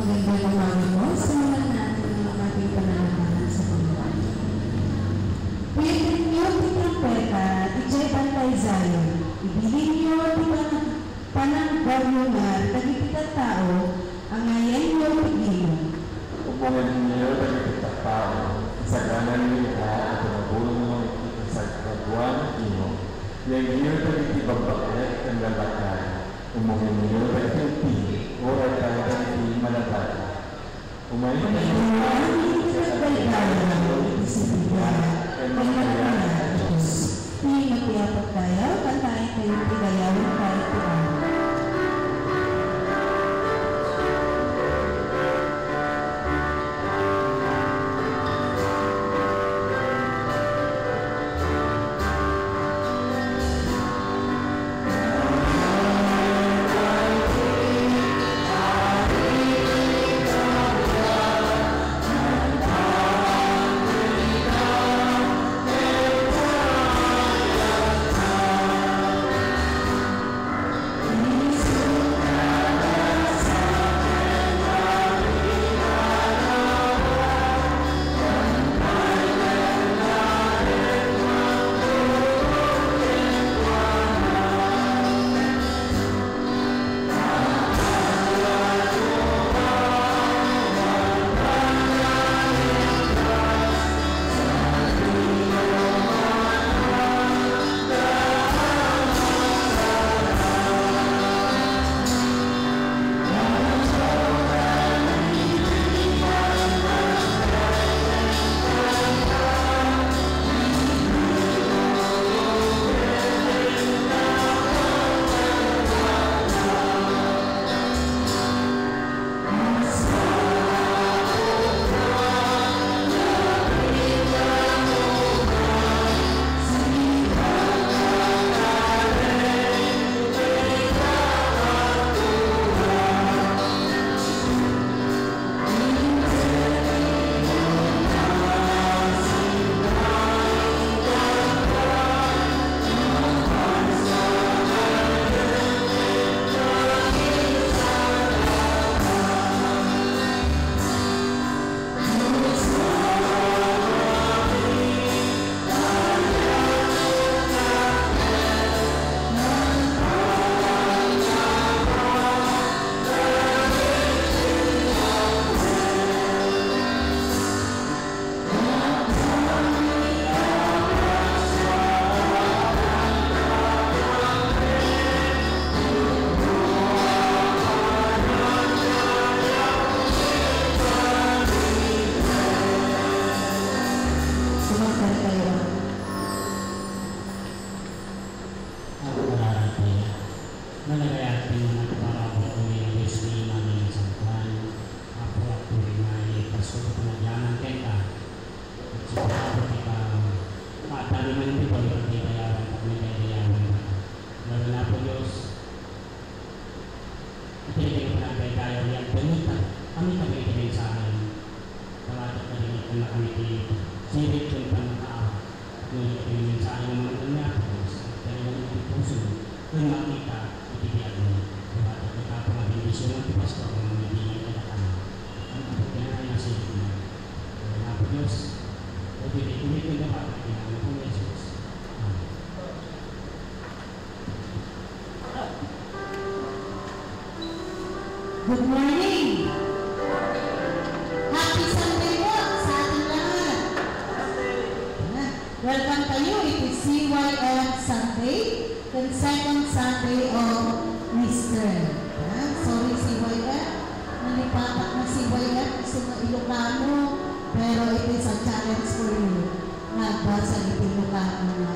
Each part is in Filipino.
Magandang umaga mo. Simulan natin ang ating pananalaman sa Panginoon. Pwede niyo titrompeta, ijay bantay Zion. Ibilin niyo pananggalyungan, tagipitang tao, ang ngayon niyo pigilin. Upungan niyo tagipitang tao, isaganan niyo at nabulong mo sa kagawa ng ino. Yang niyo tagipitang bakit ang lalakay. Umuhin niyo tagipitang oras tayo ng malabat. Umayin na niyo sa kagawa ng isipigyan ay mga Diyos. Hindi magpiyapag tayo, kantahin kayong tigayawin kahit tigayawin. Good morning! Happy Sunday po sa ating lahat! Welcome kayo. It is CYF Sunday, the second Sunday of Easter. Sorry CYF, nalipatak na CYF, gusto na Ilocano, pero it is a challenge for you. Nagbasa ng Ilocano na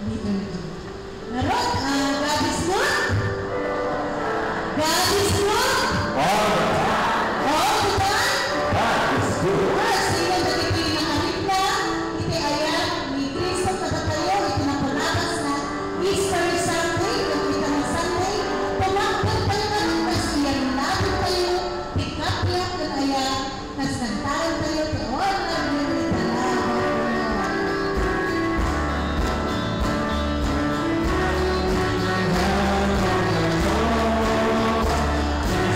liturgy. Narod, God is good! God is good! All the time. God is good. Sino nagiging nakalit na, iti ayan, ni Kristo kada tayo, iti napalagas na Easter Sunday, iti na Sunday, pumagpag tayo na, tas iyan natin tayo, tikapya, kan ayan, tas nagtayo tayo, ti order, nilita na,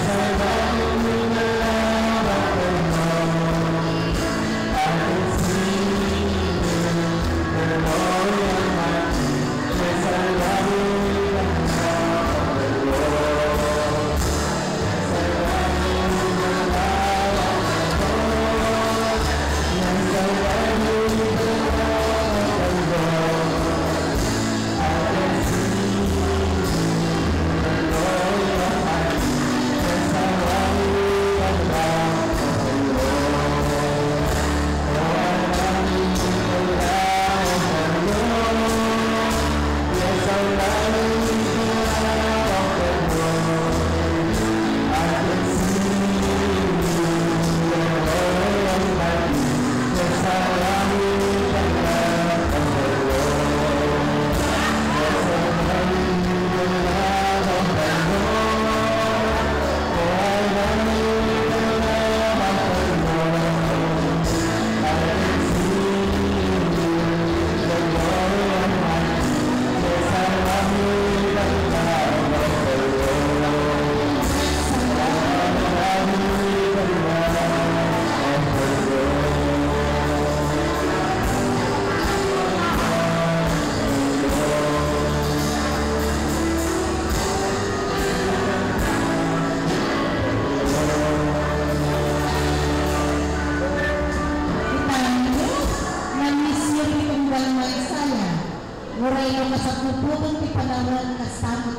Say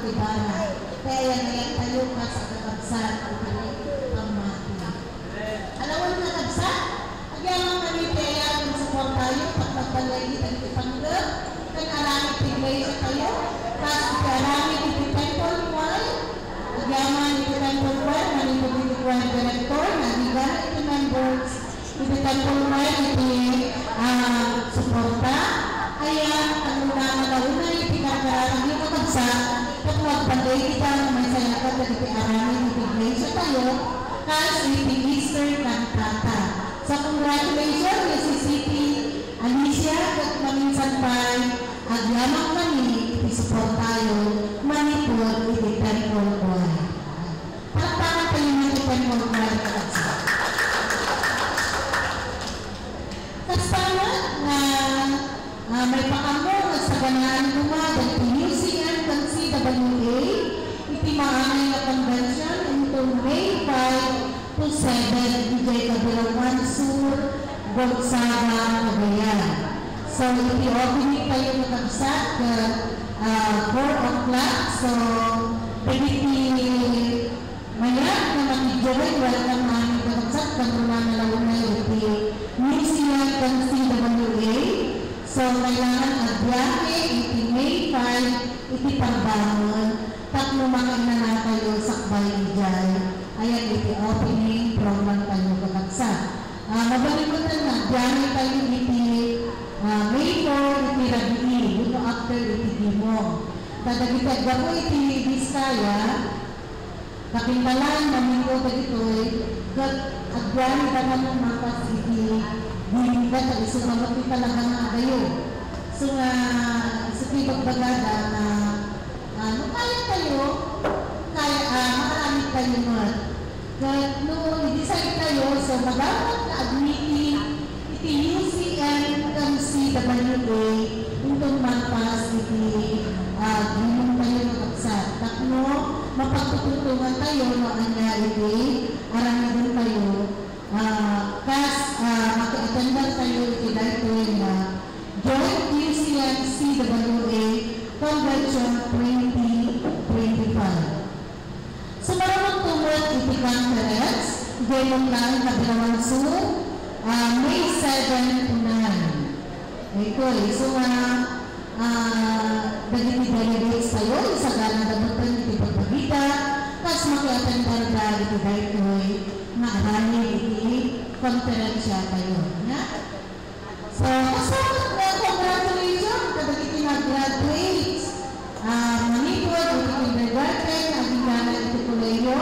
Ibara. Kaya yan tayo ka sa kakabsat o pamati. Alam mo na kakabsat? Agyamang kami kaya kung support tayo pag magbalagi ang ipanggap kan arami tigay sa tayo kasi arami ititemple wall agyaman ititemple wall manito ititemple director nagigan iti members ititemple wall iti suporta ayan ang una iti kakararang yung kakabsa kung magbalay kita may sayakot at iti arami tigay sa tayo kasi iti Easter kantata. So congratulations si City Alicia at maminsan pa'y agyamak mani iti-support tayo manipod iti-temple wall. Palakpakan tayo ng iti-temple wall kakabsa. Kasama na may pakamo at sa ganaan gumagal iti UCN ng CWA iti maanay na convention into May 5 to 7 DJ Kabilawan Sur Gonzaga, Cagayan. So, i-opening kayo nakabsat at 4 o'clock. So, pwede maya na mag-join. Welcome namin nakabsat. Pagmula na lang na yung museum ng CWA. So, kailangan agyahe, iti May 5, iti pagbangon. Tatlo mga inana kayo sakbay dyan. Ayan, iti opening program kayo kakabsat. Mabalimutan na, dyan tayo iti May 4, iti Rabi, ito after iti Dimong. Kadagitag ako iti Biskaya, kapimbalan, mamingo ka dito'y, at dyan naman ng mapas iti Dimong at isumagot talaga nga kayo. So nga, sa tibagbagada na, kaya kayo, makaramit kayo mo. Kahit no, i-decide tayo, so magamat na admitting iti UCN ng CWA itong mapas iti ginong tayo ng kapsat. Takno, mapagtutuntungan tayo no anya iti aramidin tayo kas maki-attendant tayo iti dahito na Joint UCN CWA Convention 2025. So, maramang tumot iti conference, gayong lang Kabilawan Sur, May 7 to 9. Ito so dagiti delegates tayo, isa ganang dabutan iti pagbagita, kas makiatendar da iti daytoy nga arami iti konferensya tayo. So, kasama na congratulations kadagiti nag-graduates. Manipod, iti kindergarten, agigana iti kuleyo,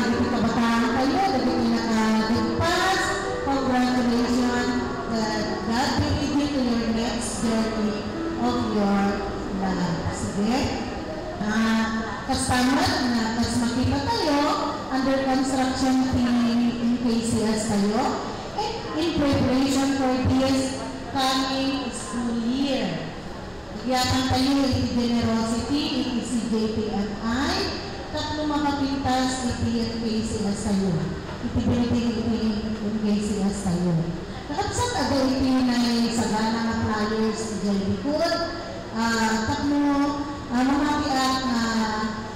iti kabataan kayo, iti nakaligpas. Congratulations, God will lead you to your next journey of your life. Sige? Kasama na, kas makita tayo, under construction team in KCS tayo, and in preparation for this coming school year. Iyakan tayo iti generosity, iti CJPNI, tatlo makapintas iti KCS tayo. Iti building iti KCS tayo. Kakabsat aga iti na sagana nga flyers iti likod. Tatlo mamapiat na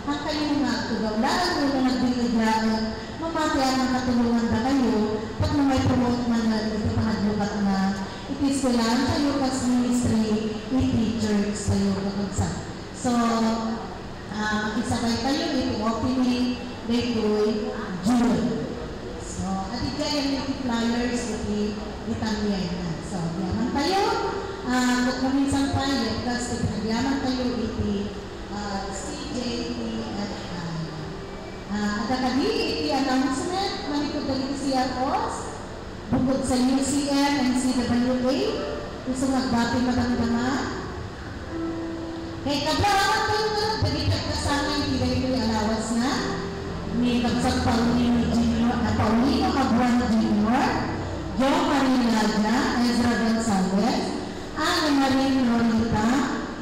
ang kayo nga tugawlaan o na nagbiliglaan, mamapiat na katulungan na kayo, tatlo may promote man na iti panaglugat na iti eskwelahan tayo kas ministry iti church tayo kakabsat. So, makisabay tayo iti opening daytoy June. So, at iti iti flyers iti Italian na. So, yaman tayo. Kung kuminsan tayo, kasi yaman tayo iti CJPNI. At kadi iti announcement, manikod dali CROs, bukod sa UCN and CWA, gusto magbati madamdaman. Kaya kablaan tayo na, pagkikit kasama yung ito alawas na, ni Kagsag Paulino Abuan Jr., Joe Marie Lagna, Ezra Gonzalez, Ana Marie Lolita,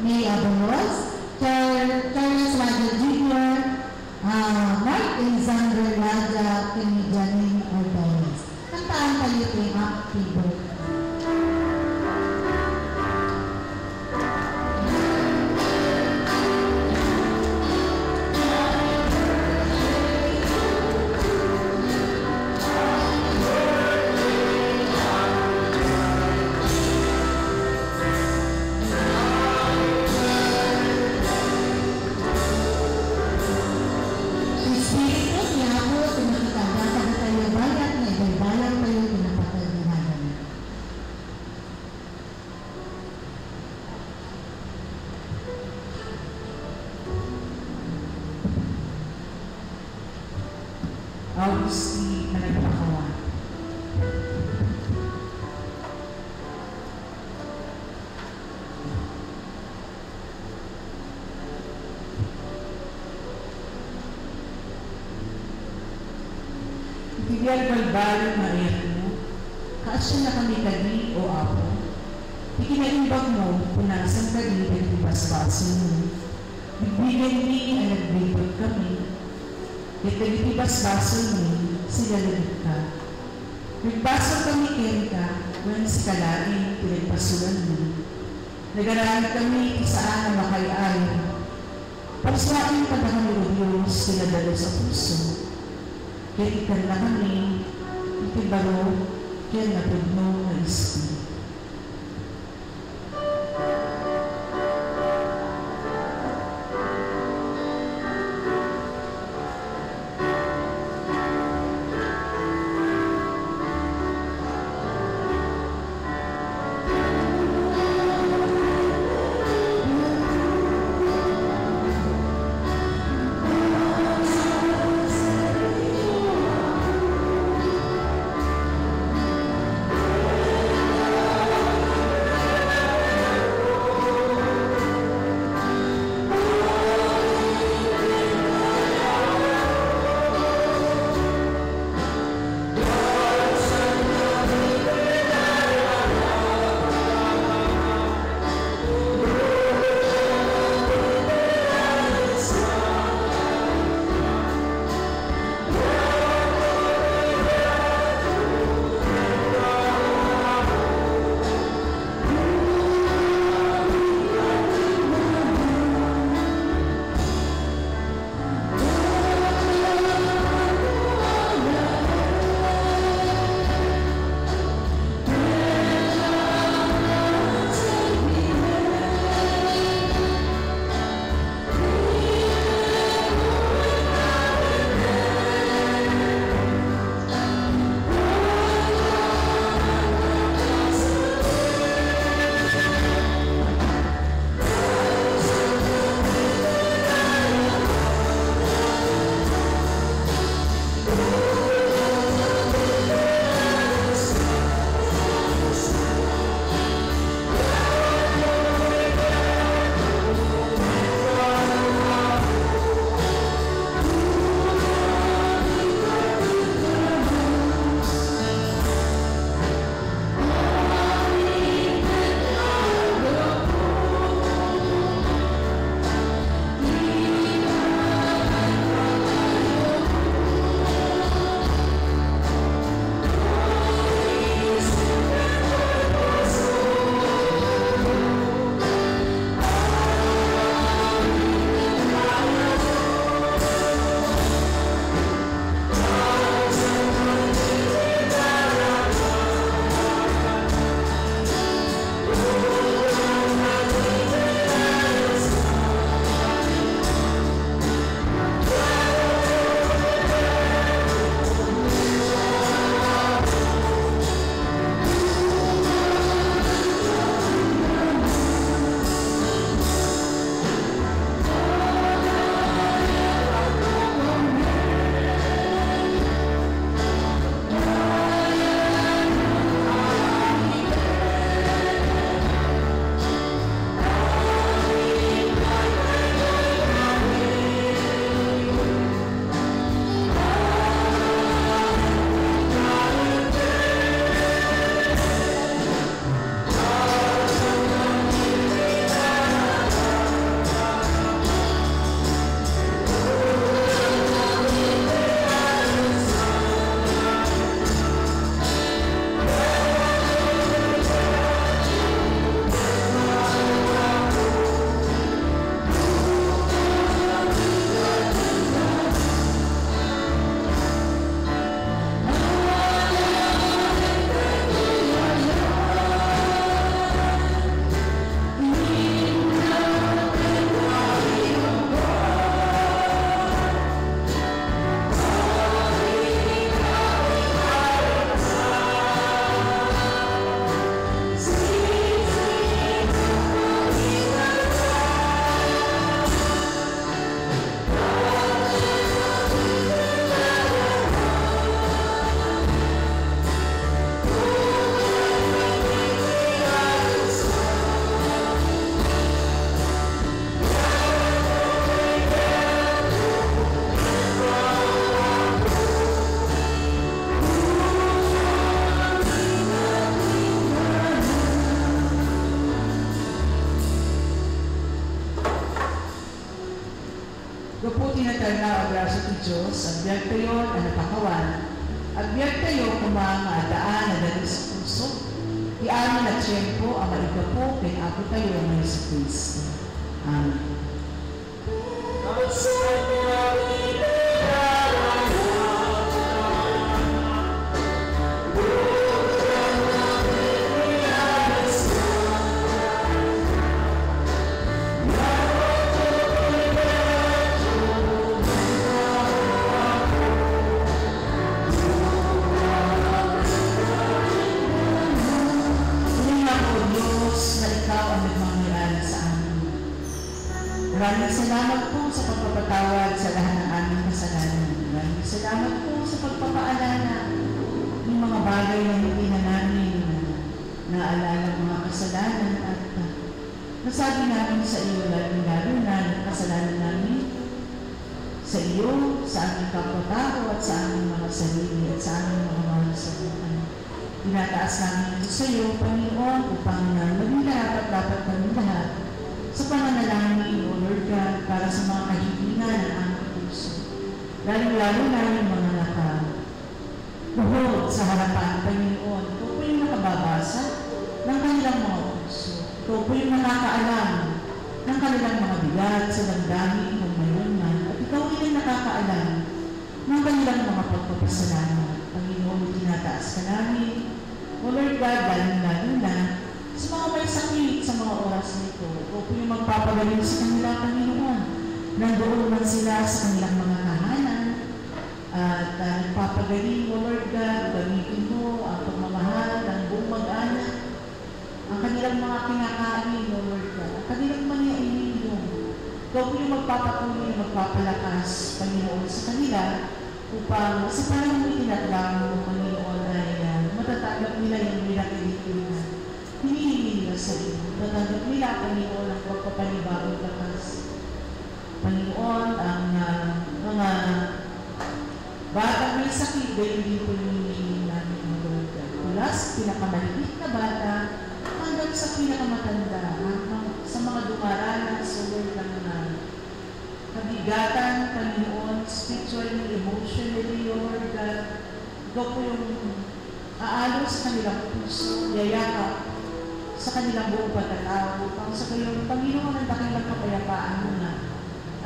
May Abalos, Charles Laga Jr., Mark Alexander Laga, Kinijanin Ordonez. Kantaan kayo ito yung happy birthday. Augusti Managpakawan. Ibigay balbalo na mo, kaasya na kami kadi o apo, ikinaimbag mo, punasan kadi at ibasbaso mo. Bigbigan ni ang nagbibag kami, at ibasbaso mo, sila lalit ka. Nagbaso kami kenta, walang sikalain, pinagpasulan mo. Nag-arami kami isaan na makay-ayon. Pagswain ka na kami o Diyos, sila dalo sa puso. Kaya ikan na kami, itibaro, kaya napudno na Espiritu. tinatarna abraso ti Diyos, agbyag tayo na napakawan, agbyag tayo kumanga daan na dali sa puso, di amin na tiyempo ang maligapo, kay ako tayo ang Yesu Cristo. Amen. Maraming salamat po sa pagpapatawad sa lahat ng aming kasalanan. Maraming salamat po sa pagpapaalala ng mga bagay na hindi na namin naalala ng mga kasalanan at nasabi namin sa iyo lalo na ng kasalanan namin sa iyo, sa aming kapwa-tao at sa aming mga sarili at sa aming mga mahal sa buhay. Tinataas namin ito sa iyo, Panginoon, upang maging dapat kami lahat sa pananalangin, O Lord God, para sa mga kahilingan ng aming puso. Lalo-lalo na yung mga nakabuhod sa harapan, Panginoon. Ito po yung nakababasa ng kanilang mga puso. Ito po yung nakakaalam ng kanilang mga bigat sa damdamin kung mayroon man. At ikaw din nakakaalam ng kanilang mga pagpapasalamat. Panginoon, tinataas ka namin. O Lord God, lalo na sa mga may sakit sa mga oras nito, o po yung magpapagaling sa kanila, Panginoon. Nandoon man sila sa kanilang mga tahanan at nagpapagaling, O Lord God, gamitin mo ang pagmamahal ng buong mag-anak, ang kanilang mga kinakain, O Lord God, ang kanilang mga iniinom. Ikaw po yung magpapatuloy, magpapalakas, Panginoon, sa kanila upang sa panahon itinatawag mo, Panginoon, ay matatagap nila yung miracle na hinihingi nila sa iyo. Matatagap nila, Panginoon, ang pagpapanibagong lakas. Panginoon, ang mga batang may sakit, dahil hindi po hinihingi namin ang Lord. Mula sa pinakamaliit na bata, hanggang sa pinakamatanda, sa mga dumaranas, sa Lord ng mga kabigatan, Panginoon, spiritually, emotionally, Lord God, ikaw po yung aalo sa kanilang puso, yayakap sa kanilang buong pagkatao, upang sa kayong Panginoon ang dakilang kapayapaan mo na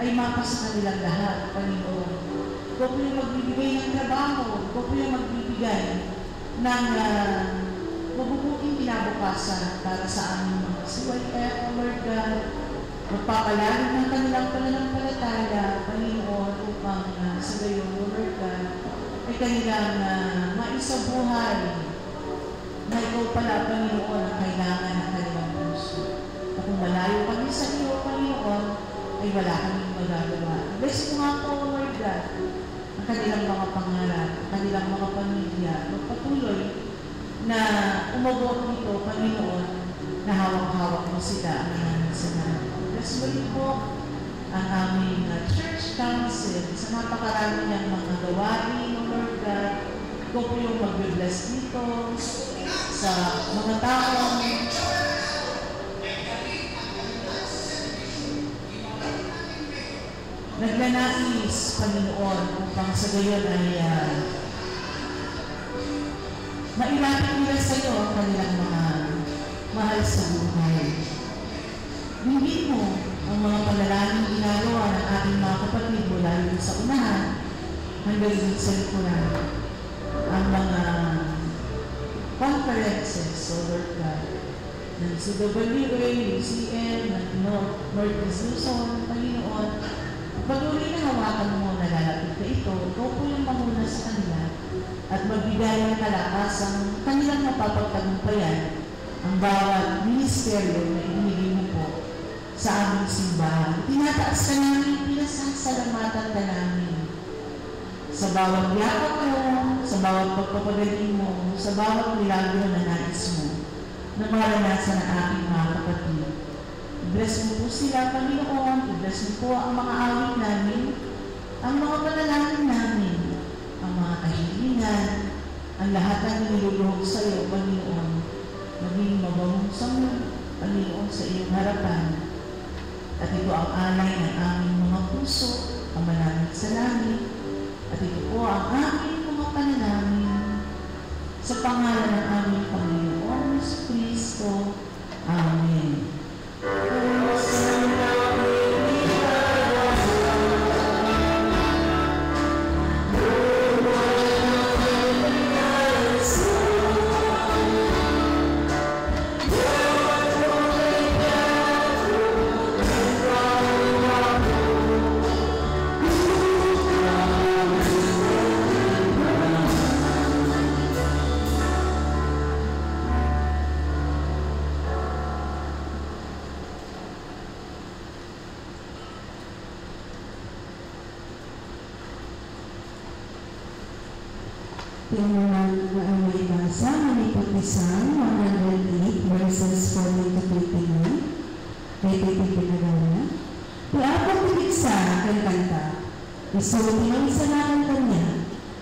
ay mapa sa kanilang lahat, Panginoon. Ikaw po yung magbibigay ng trabaho, ikaw po yung magbibigay ng mabubuting kinabukasan para sa aming mga CYF, Lord God, magpapalalim ng kanilang pananampalataya, Panginoon, upang sa gayon, Lord God, ay kanilang maisabuhay na ikaw pala, Panginoon, ang kailangan ng kanilang puso. At kung malayo kami sa iyo, Panginoon, ay wala kaming magagawa. Bless mo nga po, Lord God, ang kanilang mga pangarap, ang kanilang mga pamilya, magpatuloy na umabot nito, Panginoon, na hawak-hawak mo sila ang mga sanahan. Bless mo rin po ang aming church council sa napakarami niyang mga gawain, Lord God. Ikaw po yung mag-bless dito sa mga taong nagnanais, Panginoon, upang sa gayon ay mailapit nila sa iyo ang kanilang mga mahal sa buhay. Hindi mo ang mga panalangin ginagawa ng ating mga kapatid mula sa unahan hanggang sa likuran. Ang mga conferences, so Lord God, ng CWA, UCN, ng Northeast Luzon, Panginoon, patuloy na hawakan mo na lalapit na ito, ikaw po yung mamuna sa kanila at magbigay ng kalakasang kanilang mapapagtagumpayan ang bawat ministeryo na ibinigay mo po sa aming simbahan. Tinataas ka namin, pinasasalamatan ka namin sa bawat yakap mo, sa bawat pagpapagaling mo, sa bawat milagro na nais mo na maranasan ng aking mga kapatid. I-bless mo po sila, Panginoon. I-bless mo po ang mga awit namin, ang mga panalangin namin, ang mga kahilingan, ang lahat ng niluluhog sa iyo, Panginoon. Maging mabahong sa mo, Panginoon, sa iyong harapan. At ito ang alay ng aming mga puso Ama namin sa langit, at ito po ang aming mga panalangin sa pangalan ng aming Panginoong Kristo. Amen. Tingnan na ang may basa, Manipulisan, 108 verses 14 to 29. Repetitive pinagana. Tiapo pinigsa kay kanta. Isuti ang isa naman kanya.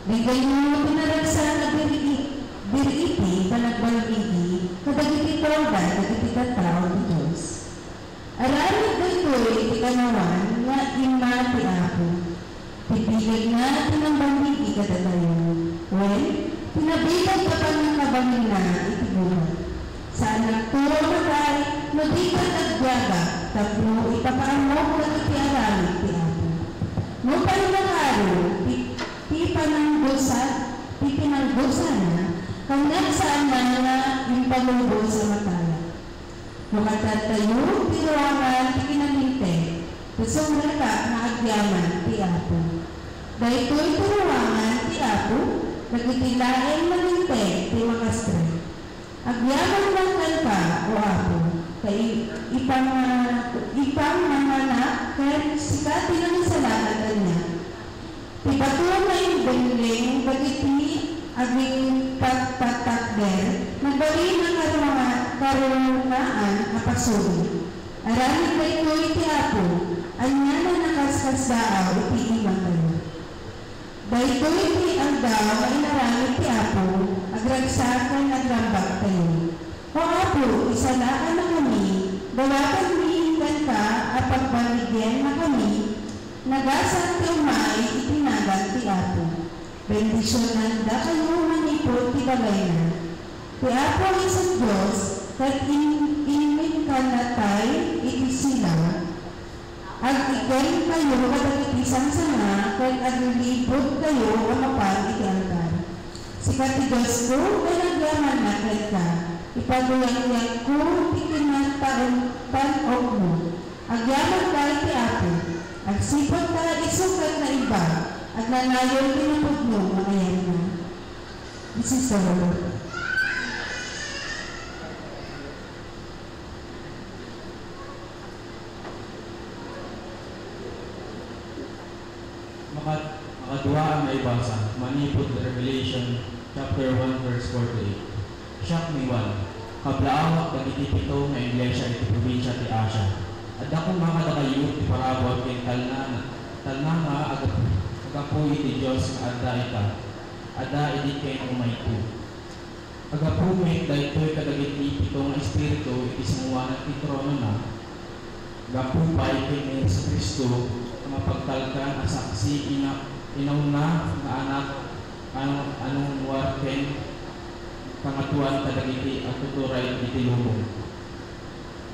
Bigay mo pinaragsa na biriti, panagbaligi, kadagiti torda, kadagiti katao ni Diyos. Aramid daytoy tikanawan nga ima ti Apo. Pipigil nga tinambangigi kadadayon. Well, pinabilang ka pa ng kabangin na itiguhan. Sa anak turo na tayo, mabigat at gaga, tapno ipapaamok na itiaramid ti Apo. Nung panangaro, pinanggusa na, kanyang saan na nga yung palubo sa matala. Makatad tayo, tiruangan, ikinaminte, kusong raka na agyaman ti Apo. Dahil ko'y tiruangan ti Apo, nagitilain maninte ti makastre. Agyaman lang ka, o Apo, kay ipang manganak, kaya sikati ng salamat niya. Ipatuwa na yung bengling, bagiti, aging pagpatakder, nagbali ng karunaan apasuri. Aramid na ito iti Apo, anya na nakaskas daaw iti imang kayo. Dahil ito iti ang daw na inaramid ti Apo, agragsakan nagrambak kayo. O Apo, isalaan na kami, dawakan miinggan ka at pagbaligyan na kami, nagasat ti umay itinagan ti Apo. Bendisyonan da kayo manipot ti bagay na. Ti Apo isang Diyos, kat imin ka natay iti sila, ag ikay kayo kadagiti isang sana, kat aglilipod kayo amapan iti altar. Sikat ti Diyos ko, kay nagyaman na kay ka, ipaguyang-yang ko ikinantaon panog mo. Agyaman ka iti Apo, agsipot ka isukat na iba, at nanayon pinapod mo makayan na. This is the Lord. Makadua ang naibasa, manipod Revelation chapter 1 verse 48. Siyak ni Juan, kablaawak dagiti pito nga iglesia iti probinsya ti Asia. At akong makadakayo ti parabot kay talna nga agapuy ti Diyos nga adda ita, adda iti kay umayto. Agapuy daytoy kadagiti pito nga espiritu iti sumuwanan ti trono na, gapupay kay ni Yesu Kristo mapagtalkan ang saksi inauna nga anak anong warken pangatuan kadagiti at tuturay iti lubong.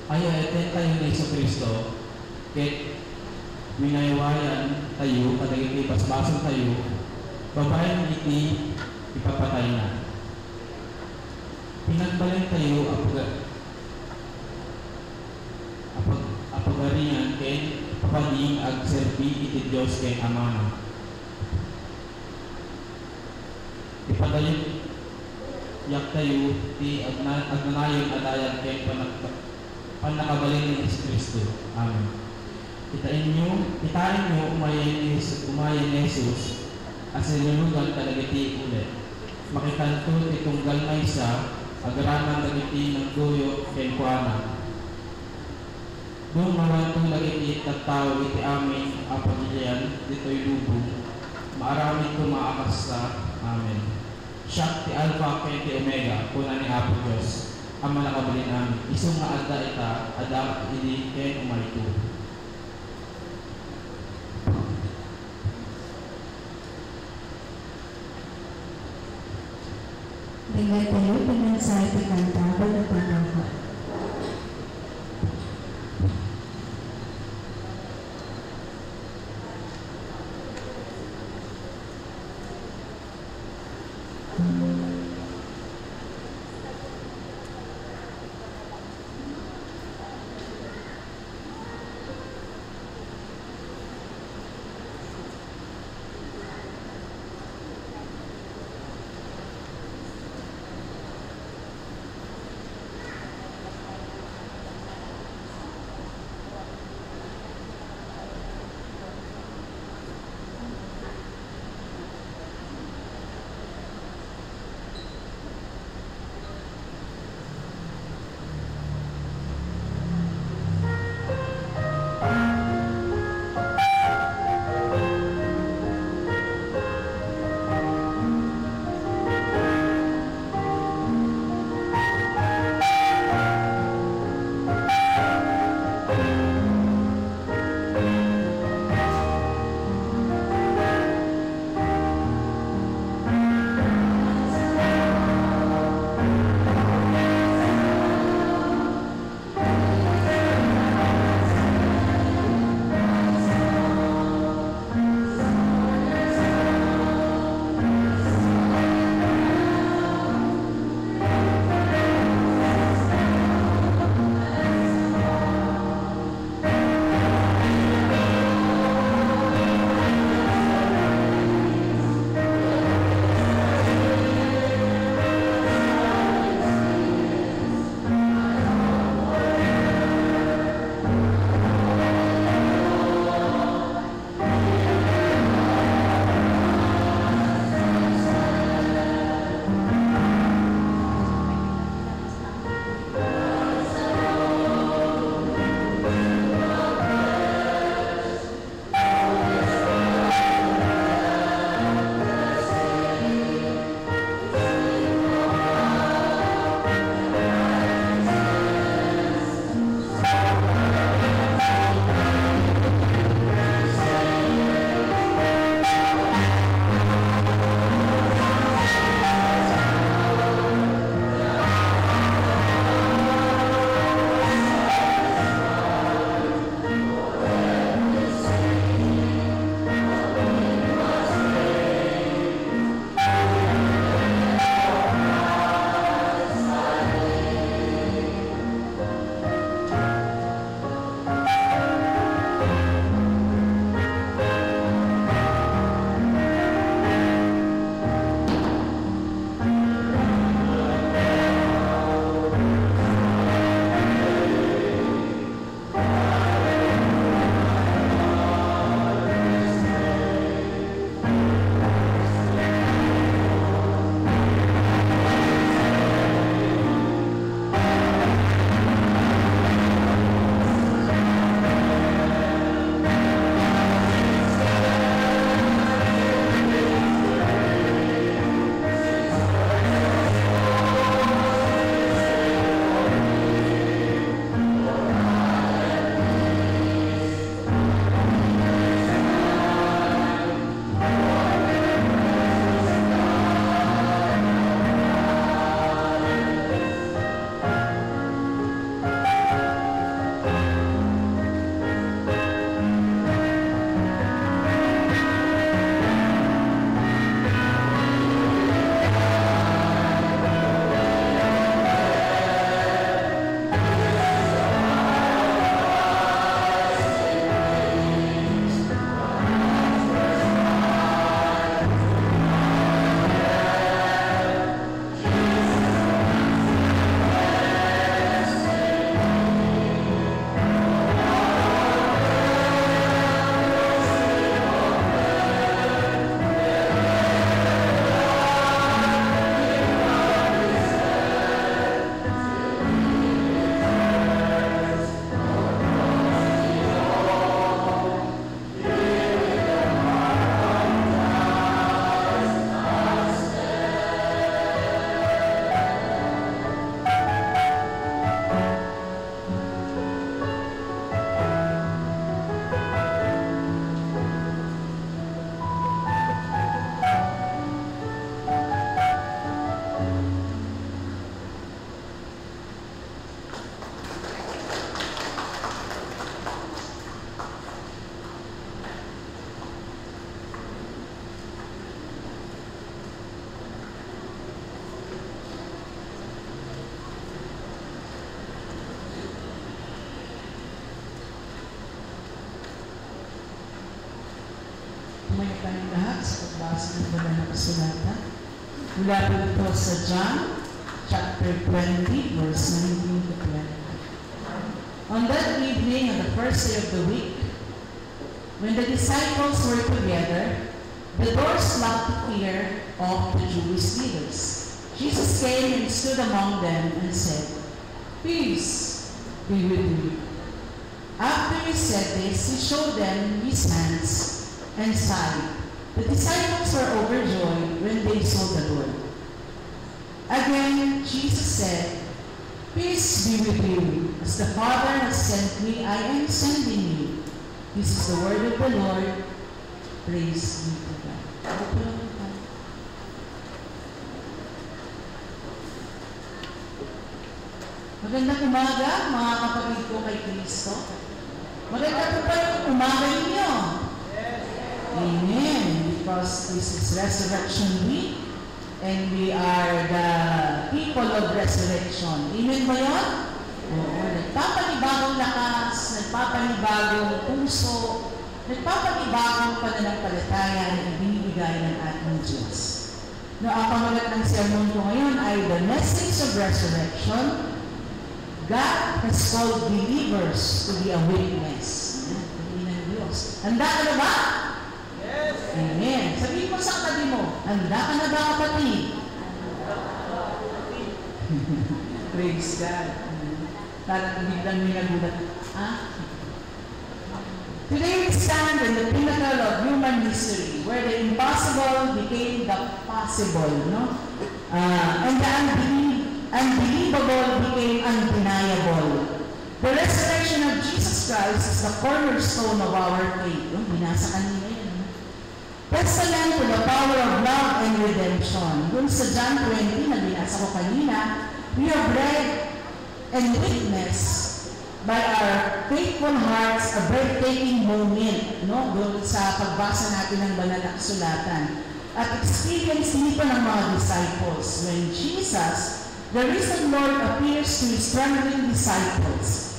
Ay eten tayo ni Yesu Kristo ket minaywayan tayo kadagiti basbason tayo babayan iti ipapatay na. Pinagbalay tayo apagaringan ken papading ag serbi iti Diyos kay Ama. Ipadayon yak tayo ti agnanayon adayan kay panakabalin ni Yesu Kristo. Amen. Kitain nyo umayan ni Jesus as nilulugan kadagiti ulit. Makikanto itong galmay sa agaraman dagiti ng duyo kay Kuana. Doon mawantong lagi tattaw iti amin ang pagilian dito'y lubong. Maaramid ko maakas sa amin. Siya ti Alpha kay ti Omega, kuna ni Apo Diyos, ang malakabilin amin. Isong nga adda ita, adda idi kay umayto. Dengan tayo dengan saya dikanta berlebihan. kasulatan. Mula po ito sa John, chapter 20, verse 19 to 20. On that evening, on the first day of the week, when the disciples were together, the doors locked to fear of the Jewish leaders. Jesus came and stood among them and said, "Peace be with you." After he said this, he showed them his hands and side. The disciples were overjoyed when they saw the Lord. Again, Jesus said, "Peace be with you. As the Father has sent me, I am sending you." This is the word of the Lord. Praise be to God. Magandang umaga, mga kapatid ko kay Kristo. Maganda po ba yung umaga ninyo? Amen. Because this is Resurrection Week and we are the people of resurrection. Amen ba yun? Oo. Nagpapanibagong lakas, nagpapanibagong puso, nagpapanibagong pananampalataya na ibinibigay ng ating Diyos. No, ang pangalat ng sermon ko ngayon ay the message of resurrection. God has called believers to be a witness. Sabihin ng Diyos. Handa ka na ba? Yes! Amen. Sabihin mo sa katabi mo, handa ka na ba kapatid? Praise God. Parang biglang may nagulat. Today we stand in the pinnacle of human history where the impossible became the possible, no? And the unbelievable became undeniable. The resurrection of Jesus Christ is the cornerstone of our faith. Binasa kanina yun. Testament to the power of love and redemption. Dun sa John 20 na binasa ko kanina, we have read and witnessed by our faithful hearts a breathtaking moment, no? Doon sa pagbasa natin ng banal na kasulatan. At experience nito ng mga disciples when Jesus, the risen Lord, appears to his trembling disciples,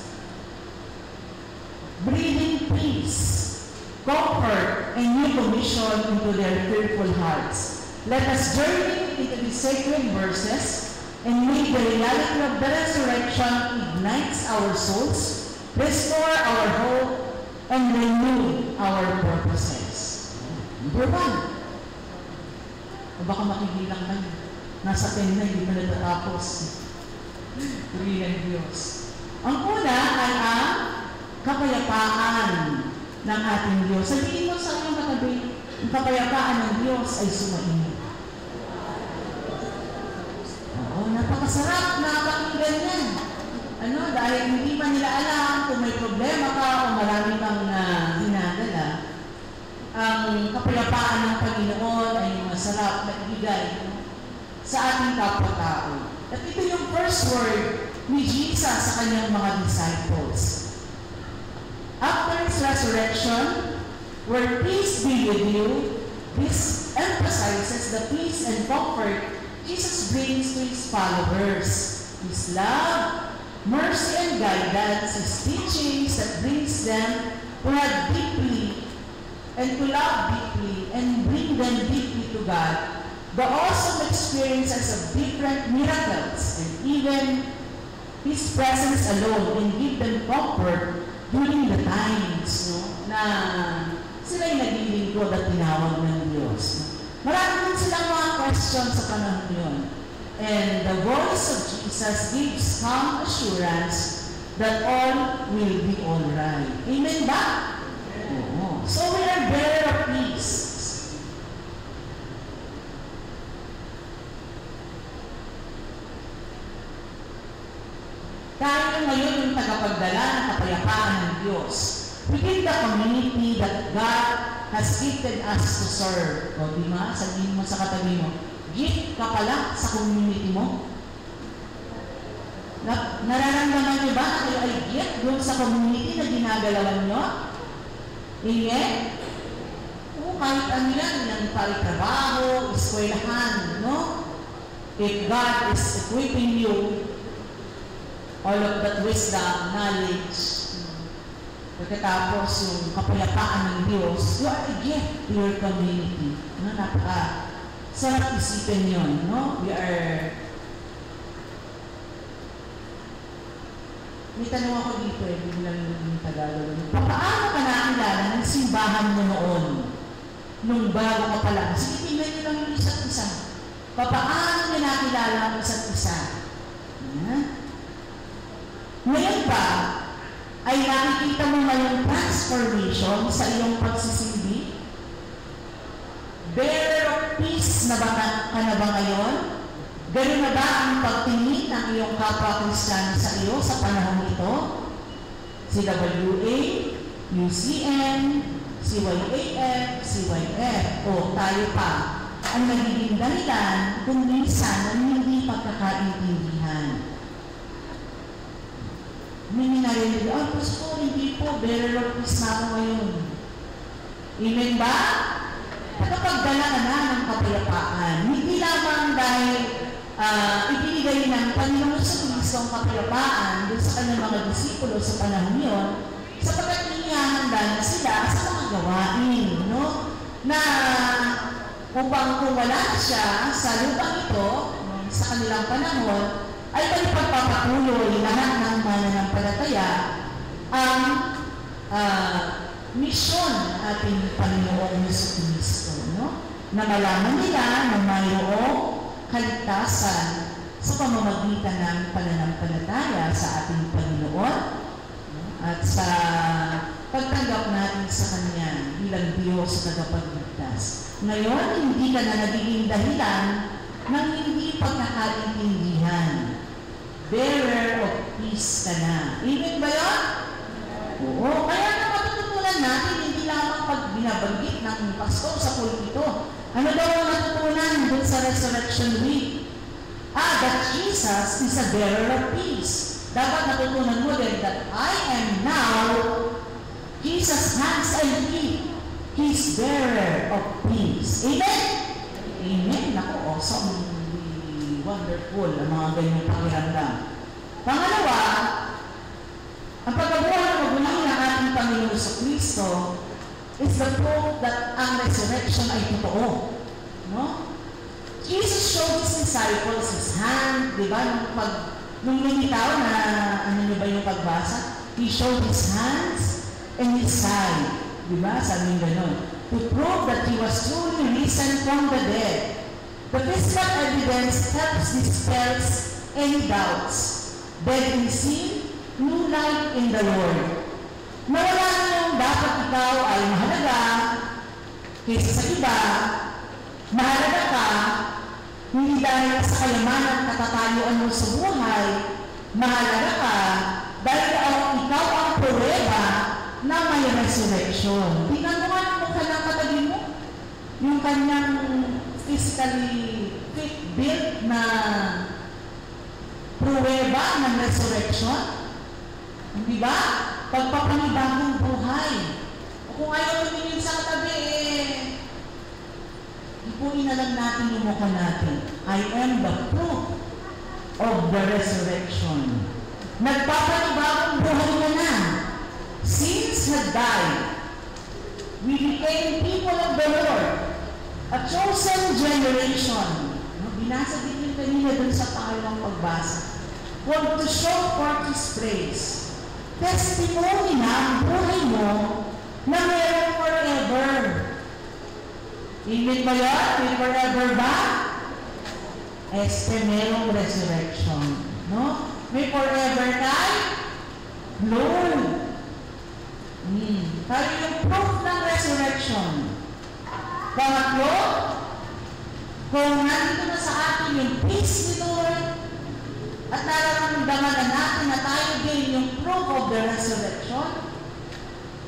breathing peace, comfort, and new commission into their fearful hearts. Let us journey into the sacred verses and may the reality of the resurrection ignites our souls, restore our hope, and renew our purposes. Number 1. O baka makibilang ka. Nasa 10 na, hindi pa natatapos. Puri ng Diyos. Ang una ay ang kapayapaan ng ating Diyos. Sabihin mo sa iyong katabi, ang kapayapaan ng Diyos ay sumainyo. Oo, napakasarap na pakinggan yan. Dahil hindi pa nila alam kung may problema ka o marami kang dinadala. Ang kapayapaan ng Panginoon ay masarap na ibigay sa ating kapwa-tao. At ito yung first word ni Jesus sa kanyang mga disciples. After his resurrection, where peace be with you, this emphasizes the peace and comfort Jesus brings to his followers. His love, mercy, and guidance, his teachings that brings them to have deeply and to love deeply and bring them deeply to God. The awesome experiences of different miracles and even his presence alone can give them comfort during the times na sila'y naglilingkod at tinawag ng Diyos. Marami din silang mga questions sa panahon yun. And the voice of Jesus gives calm assurance that all will be alright. Amen ba? Oo. So we are bearer of peace. Tayo ngayon yung tagapagdala ng kapayapaan ng Diyos within the community that God has gifted us to serve. O diba? Sabihin mo sa katabi mo, gift ka pala sa community mo. Nararamdaman niyo ba na kayo ay gift doon sa community na ginagalawan niyo? Amen? O kahit ano yan, yung paritrabaho, eskwelahan, no? If God is equipping you, all of that wisdom, knowledge, pagkatapos yung kapayapaan ng Diyos, you are a gift to your community. Sarap isipin yun, no? May tanong ako dito biglang yung Tagalog. Paano ka nakilala ng simbahan mo noon? Nung bago ka pa lang? Sige, tingnan nyo lang yung isa't isa. Paano nyo nakilala ang isa't isa? Ngayon ba, ay nakikita mo ngayong transformation sa iyong pagsisilbi? Bearer of peace na ba ka na ba ngayon? Ganun na ba ang pagtingin ng iyong kapwa-Kristiyano sa iyo sa panahon ito? CWA, UCN, CYAF, CYF, o tayo pa, ang nagiging dahilan kung minsan ang hindi pagkakaintindihan. May narinig, Pasko, hindi po, bearer of peace na ako ngayon. Amen ba? Nakapagdala ka na ng kapayapaan, hindi lamang dahil ibinigay ng Panginoon sa Kristo ang kapayapaan doon sa kanyang mga disipulo sa panahon yun, sapagkat inihahanda na sila sa mga gawain, no? Na upang kung wala siya sa lupang ito, sa kanilang panahon, ay pagpapatuloy lahat ng mananampalataya ang misyon ng ating Panginoong Jesucristo, no? Na malaman nila na mayroong kaligtasan sa pamamagitan ng pananampalataya sa ating Panginoon at sa pagtanggap natin sa Kanya bilang Diyos na tagapagligtas. Ngayon, hindi ka na nagiging dahilan ng hindi pagkakaintindihan. Bearer of peace ka na. Amen ba yun? Oo. Kaya na matutunan natin, hindi lamang pag binabanggit ng pastor sa pulpito. Ano daw ang natutunan dun sa Resurrection Week? That Jesus is a bearer of peace. Dapat natutunan mo din that I am now Jesus' hands and feet. He's bearer of peace. Amen? Amen. Naku, awesome. Wonderful ang mga ganyang pakiramdam. Pangalawa, ang pagkabuhay ng magulang ng ating Panginoon sa Kristo is the proof that ang resurrection ay totoo. No? Jesus showed his disciples his hand, di ba? Nung lumitaw na, ano nyo ba yung pagbasa? He showed his hands and his side. Di ba? Sabi nga gano'n. To prove that he was truly risen from the dead. The physical evidence helps dispel any doubts. Dead in sin, new life in the Lord. Nawala na yung dapat ikaw ay mahalaga kaysa sa iba. Mahalaga ka, hindi dahil sa kayamanan at katatayuan mo sa buhay. Mahalaga ka dahil ikaw ang pruweba na may resurrection. Tingnan mo nga kung kanyang katabi mo. Yung kanyang physically fit, built na pruweba ng resurrection. Di ba? Pagpapanibagong buhay. O kung ayaw tumingin sa katabi, ipunin na lang natin yung mukha natin. I am the proof of the resurrection. Nagpapanibagong buhay na. Sins had died. We became people of the Lord. A chosen generation. Binasa din yung kanina dun sa pangalawang pagbasa. Want to show forth His praise. Testimony na ang buhay mo na meron forever. Amen ba yun? May forever ba? Merong resurrection. No? May forever kay Lord. Kaya yung proof ng resurrection. Pangatlo, kung nandito na sa atin yung peace ni Lord at nararamdaman na natin na tayo din yung proof of the resurrection,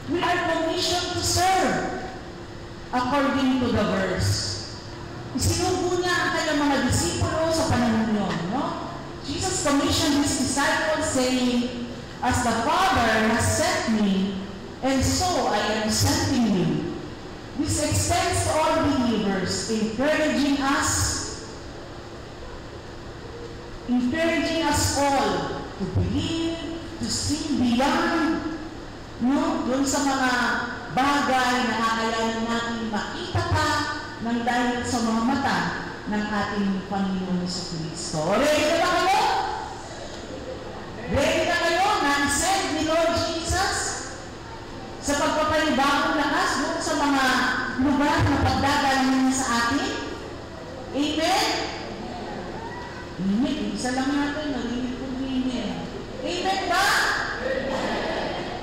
we are commissioned to serve according to the verse. Isinubo niya ang kanyang mga disipulo sa panahon yun, no? Jesus commissioned His disciples saying, as the Father has sent me, and so I am sending you. This extends to all believers, encouraging us all to believe, to see beyond, no? Doon sa mga bagay na kakayanin natin makita pa ng dahil sa mga mata, ng ating Panginoon Jesucristo. Ready na ba kayo? Ready na kayo na i-send ni Lord Jesus sa pagpapanibagong lakas doon sa mga lugar na pagdadala niya sa atin? Amen? Amen. Isa lang natin, narinig ko amen. Amen ba?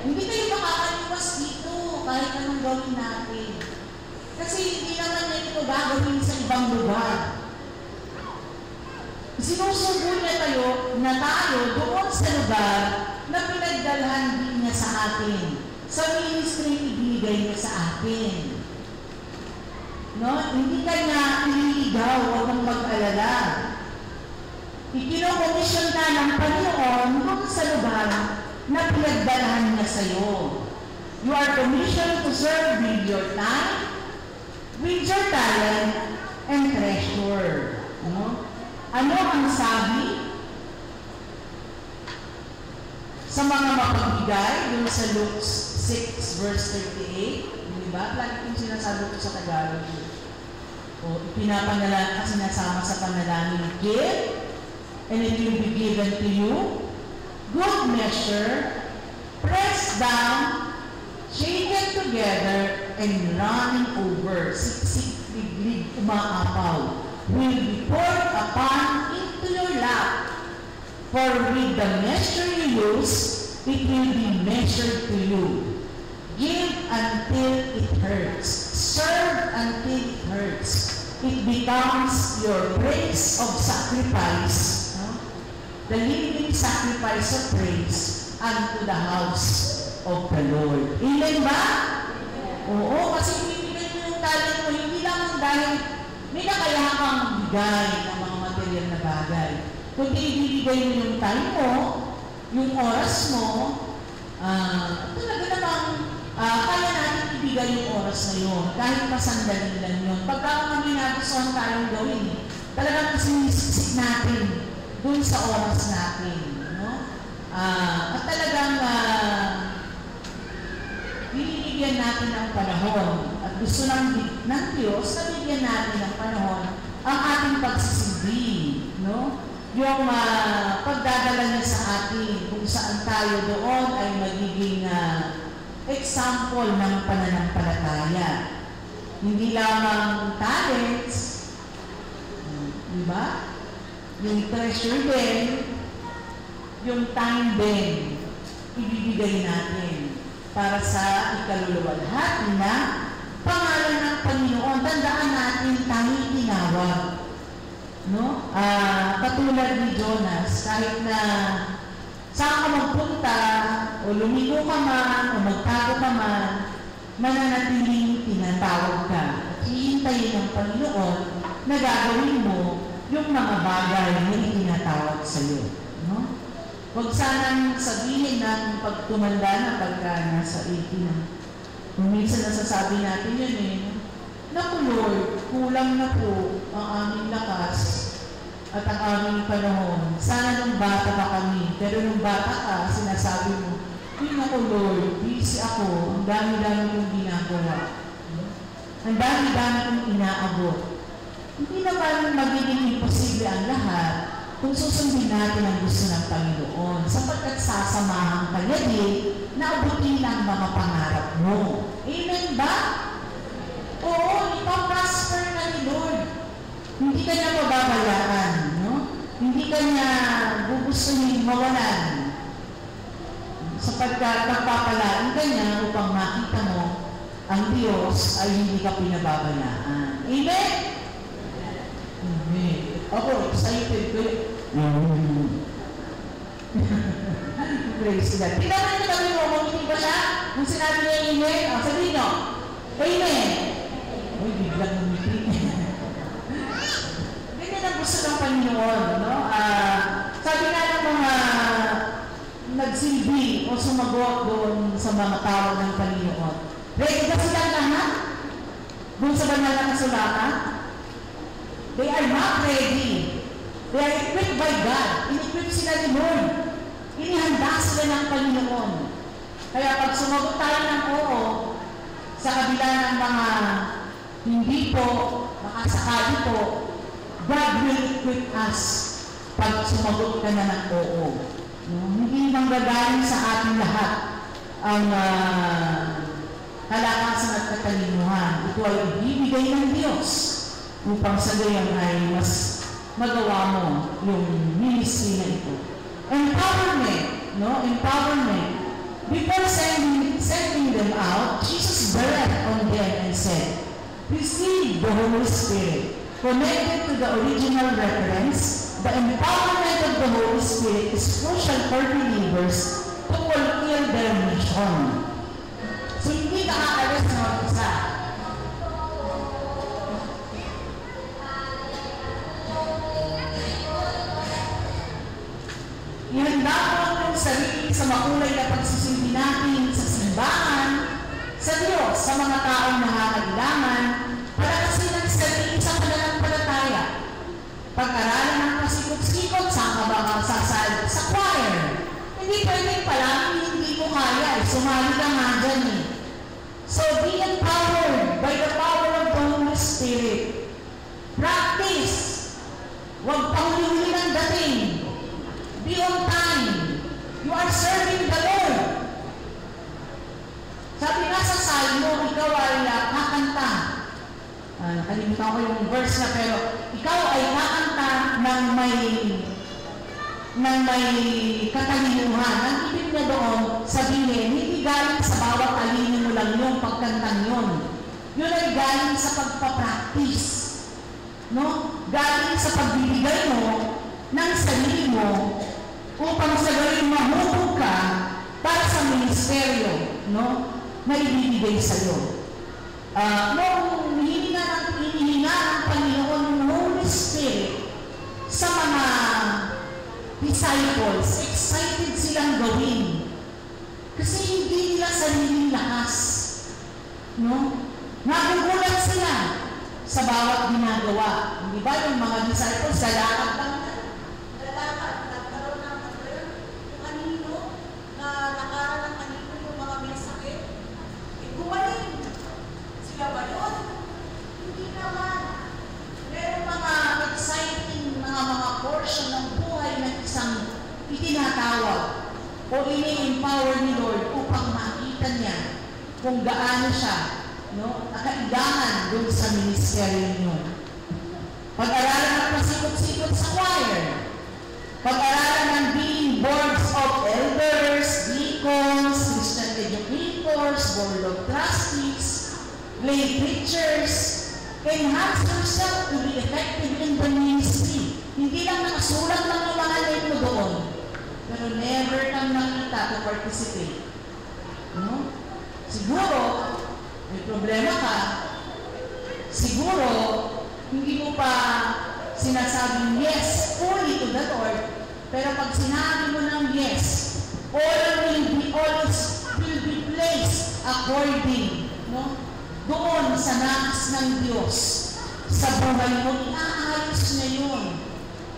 Hindi kayo makakalipas dito kahit anong gawin natin. Kasi hindi naman niya ito gagawin sa ibang lugar. Sinusubo niya tayo doon sa lugar na pinagdalhan din niya sa atin. Sa ministry ibigay niya sa atin. No? Hindi ka na iligaw, huwag kang mag-alala. Ikinokomisyon na ng Panginoon doon sa lugar na pinagdalhan niya sa iyo. You are commissioned to serve with your time, with your talent, and treasure. No? Ano ang sabi sa mga mapagbigay doon sa Luke 6 verse 38? Diba? Lagi kong sinasabi ko sa Tagalog. O pinapanalangin kasi sinasama sa panalangin. Give, and it will be given to you. Good measure, pressed down, shaken together, and running over. Siksik, liglig, umaapaw. Will be poured upon into your lap. For with the measure you use, it will be measured to you. Give until it hurts. Serve until it hurts. It becomes your praise of sacrifice, no? The living sacrifice of praise unto the house of the Lord. Amen ba? Oo, kasi ibibigay mo yung talent mo, hindi lang dahil may nakayahan kang bigay ng mga material na bagay. Kundi ibibigay mo yung time mo, yung oras mo, talaga namang kaya natin ibigay yung oras na yun, kahit pasandali lang yun. Pagka kami nagustuhan tayong gawin, talagang sinisik natin dun sa oras natin. No? At talagang binibigyan natin ang panahon at gusto ng Diyos na bigyan natin ng panahon ang ating pagsisilbi. No? Yung pagdadala niya sa atin kung saan tayo doon ay magiging example ng pananampalataya. Hindi lamang talents, di ba? Yung treasure din, yung time din, ibibigay natin para sa ikaluluwalhati na pangalan ng Panginoon. Tandaan natin tayo tinawag. No? Katulad ni Jonas, kahit na saan ka magpunta, o lumigo ka man, o magtago ka man, mananatiling tinatawag ka. At hihintayin ng Panginoon na gagawin mo yung mga bagay na itinatawag sa iyo. No? Huwag sanang sabihin ng pagtumanda na pagka nasa 80 na. Kung minsan nasasabi natin yun Naku Lord, kulang na po ang aming lakas at ang aming panahon. Sana nung bata pa kami, pero nung bata ka, sinasabi mo, naku Lord, busy ako, ang dami-dami kong ginagawa. Ang dami-dami kong inaabot. Hindi naman magiging imposible ang lahat kung susundin natin ang gusto ng Panginoon, sapagkat sasamahan ka niya din na abutin ang mga pangarap mo. Amen ba? Oo, ipaprosper na ni Lord. Hindi ka niya mababayaan, no? Hindi ka niya gugustuhin mawalan. Sapagkat pagpapalaan ka niya upang makita mo ang Diyos ay hindi ka pinababayaan. Amen? Amen. Ako, excited ko. Praise God. Tingnan mo kami mo, kumitin ba siya? Kung sinabi niya amen, sabihin niyo, amen. Uy, biglang kumitin. Ganyan ang gusto ng Panginoon, no? Sabi nga ng mga nagsilbi o sumagot doon sa mga tawag ng Panginoon. Ready ba silang lahat? Doon sa banal na kasulatan? They are not ready. They are equipped by God. In-equip sila ni Lord. Inihanda sila ng Panginoon. Kaya pag sumagot tayo ng oo, sa kabila ng mga hindi po, makasakali po, God will equip us pag sumagot ka na ng oo. No? Hindi manggagaling sa ating lahat ang kalakasan at katalinuhan. Ito ay ibibigay ng Diyos upang sa gayon ay mas magawa mo yung ministry na ito. Empowerment, no? Empowerment. Before sending them out, Jesus breathed on them and said, receive the Holy Spirit. Connected to the original reference, the empowerment of the Holy Spirit is crucial for believers to fulfill their mission. So hindi ka aalis na mag-isa. Ihanda mo ang sarili sa makulay na pagsisilbi natin sa simbahan, sa Diyos, sa mga taong nangangailangan, palakasin ang sarili sa pananampalataya. Pag-aralan ang pasikot-sikot, saan ka ba sasali? Sa choir. Hindi pwedeng palagi hindi mo kaya. Sumali ka nga dyan eh. So be empowered by the power of the Holy Spirit. Practice. Huwag panghuli ng dating. Be on time. You are serving the Lord. Sabi nga sa Salmo, ikaw ay kakanta. Nakalimutan ko yung verse na, pero ikaw ay kakanta ng may katalinuhan. Ang ibig na doon, sabihin, hindi galing sa bawat alinin mo lang yung pagkantang yun. Yun ay galing sa pagpapractice. No? Galing sa pagbibigay mo ng sarili mo upang sa galing mahubog ka para sa ministeryo, no? Na ibibigay sa iyo. Nung hinihinga ng Panginoon ng Holy Spirit sa mga disciples, excited silang gawin. Kasi hindi nila sariling lakas. No? Nagugulat sila sa bawat ginagawa. Hindi ba yung mga disciples, lalakad lang na. Lalakad, nagkaroon ng kanino, na nakaran ng kanino yung mga may sakit. Gumaling. Sila ba yun? Hindi naman. Meron mga exciting mga portion ng buhay ng isang itinatawag o ini-empower ni Lord upang makita niya kung gaano siya, no, nakailangan doon sa ministeryo niyo. Pag-aralan ng pasikot-sikot sa choir. Pag-aralan ng being boards of elders, deacons, Christian educators, board of trustees, lay preachers. Enhance yourself to be effective in the ministry. Hindi lang nakasulat lang yung mga name mo doon, pero never kang nakita to participate. No? Siguro, may problema ka. Siguro, hindi mo pa sinasabing yes fully to the Lord, pero pag sinabi mo ng yes, all will be placed according, no? Doon sa nais ng Diyos sa buhay mo, iaayos niya yun.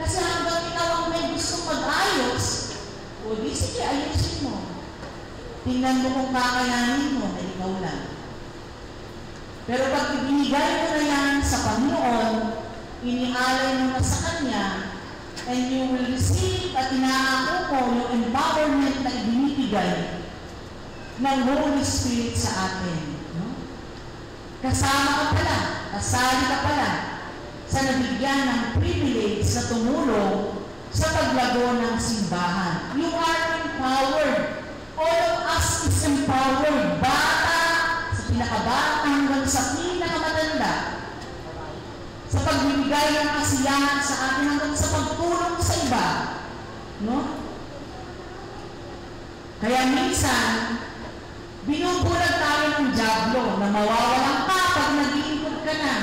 Kasi hanggang ikaw ang may gusto mag-ayos, o di sige, ayusin mo. Tingnan mo kung kakayanin mo na ikaw lang. Pero pag ibinigay mo na yan sa Panginoon, inialay mo na sa Kanya, and you will receive at inaako mo yung empowerment na ibinibigay ng Holy Spirit sa atin. Kasama ka pala, kasali ka pala sa nabigyan ng privilege na tumulong sa paglago ng simbahan. You are empowered. All of us is empowered. Bata, sa pinakabata hanggang sa pinakamatanda. Sa pagbibigay ng kasiyahan sa atin hanggang sa pagtulong sa iba. No? Kaya minsan, binubulag tayo ng dyablo na mawawalan ka pag nag-iikot ka na.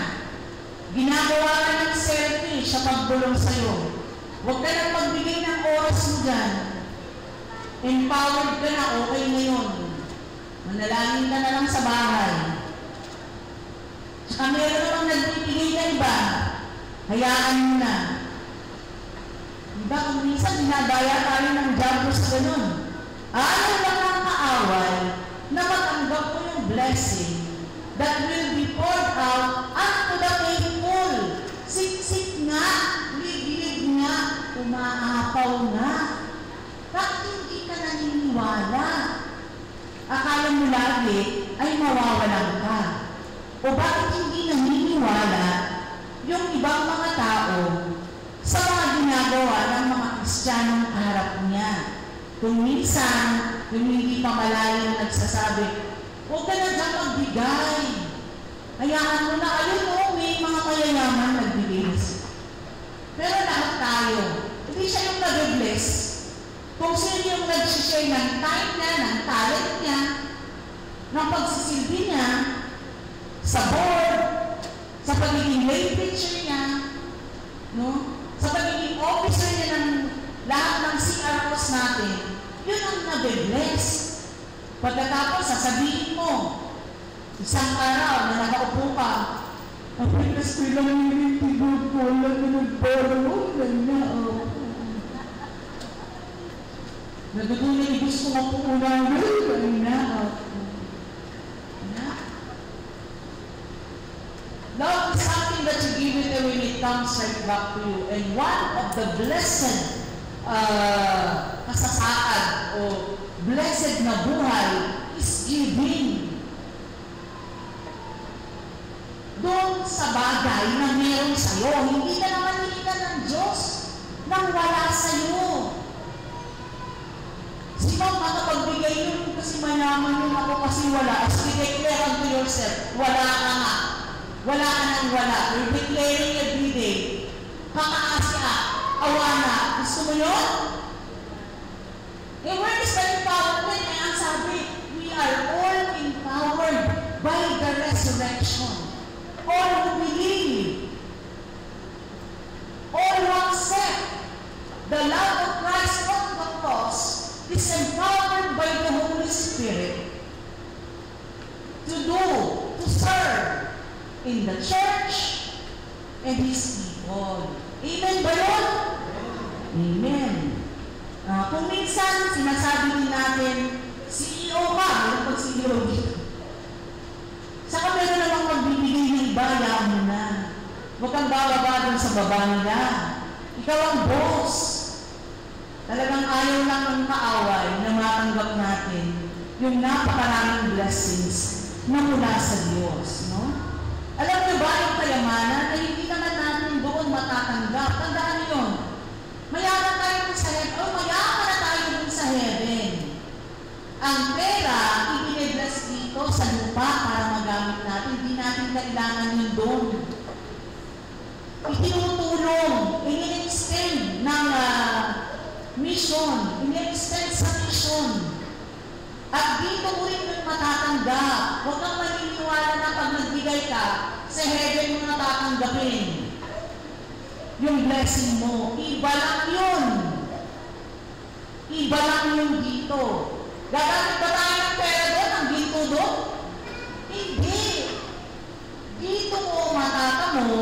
Ginagawa ka ng selfie sa pagbulong sa'yo. Huwag ka nang magbigay ng oras mo dyan. Empowered ka na, okay na yun. Manalangin ka na lang sa bahay. Tsaka meron namang nagbibigay na iba. Hayaan mo na. Diba kung minsan dinadaya tayo ng dyablo sa ganun. Ayaw lang ang kaaway na matanggap mo yung blessing that will be poured out unto the faithful. Siksik nga Umaapaw na. Bakit hindi ka naniniwala? Akala mo lagi ay mawawalan ka. O bakit hindi naniniwala yung ibang mga tao sa mga ginagawa ng mga Kristiyanong kaharap niya? Kung minsan, yung hindi pa malayo nagsasabi, huwag ka na dyan magbigay. Hayaan mo na, ayun o, may mga mayayaman nagbigay. Pero lahat tayo, hindi siya yung nag-bless. Kung sino yung nag-share ng time niya, ng talent niya, ng pagsisilbi niya, sa board, sa pagiging lay preacher niya, no? Sa pagiging officer niya ng lahat ng CROs natin, yun ang nag-bless. Pagkatapos, sasabihin mo, isang araw na nakaupo ka, ang pinas ko lang yung tigod ko, lang yung nagparo, ganyan, nagatuloy, gusto ko po unang ganyan, love is something that you give it away when it comes right back to you. And one of the blessed kasasaad o blessed na buhay is giving. Doon sa bagay na meron sa'yo, hindi ka naman hinihingan ng Diyos nang wala sa'yo. Sino makapagbigay yun kasi mayaman yun ako kasi wala. As you declare unto yourself, wala ka nga. Wala ka nang wala. You're declaring every day. Kakaasya, awana. Gusto mo yun? Eh, where is the empowerment? Eh, ang sabi, we are all empowered by the resurrection. All who believe, all who accept the love of Christ on the cross is empowered by the Holy Spirit to do, to serve in the church and His people. Amen ba yun? Amen. Kung minsan, sinasabi din natin, CEO ka, meron pag CEO dito. Saka meron namang magbibigay ng iba, yaan mo na. Huwag kang bababa dun sa baba nila. Ikaw ang boss. Talagang ayaw lang ng kaaway na matanggap natin yung napakaraming blessings na mula sa Diyos. No? Alam niyo ba yung kayamanan na hindi naman natin doon matatanggap? Tandaan niyo yun. Mayaman tayo dun sa heaven. O mayaman na tayo dun sa heaven. Ang pera, ibiniblas dito sa lupa para magamit natin. Hindi natin kailangan yun doon. Itinutulong, ini-extend ng mission, ini-extend sa mission. At dito mo rin yung matatanggap. Huwag kang maniniwala na pag nagbigay ka, sa heaven mo natatanggapin. Yung blessing mo, iba lang yun. Iba lang yun dito. Gagamit ba tayo ng pera doon? Ang dito doon? Hindi. Dito mo matatamo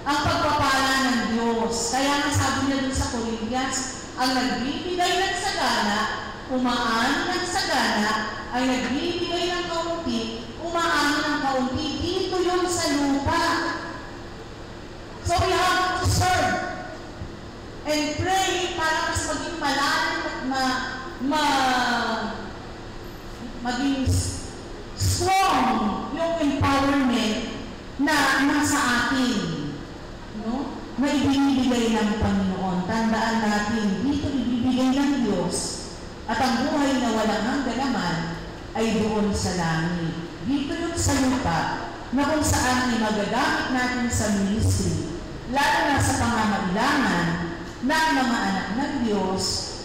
ang pagpapala ng Diyos. Kaya nga sabi niya dun sa Corinthians, ang nagbibigay ng sagana, umaani ng sagana, ay nagbibigay ng kaunti, umaani ng kaunti. Dito yun sa lupa. So we have to serve and pray para mas maging malalim at maging strong yung empowerment na nasa atin, no? Na ibinibigay ng Panginoon. Tandaan natin, dito ibibigay ng Diyos at ang buhay na walang hanggan ay doon sa langit. Dito yun sa lupa na kung saan ay magagamit natin sa ministry, lalo na sa pangangailangan ng mga anak ng Diyos,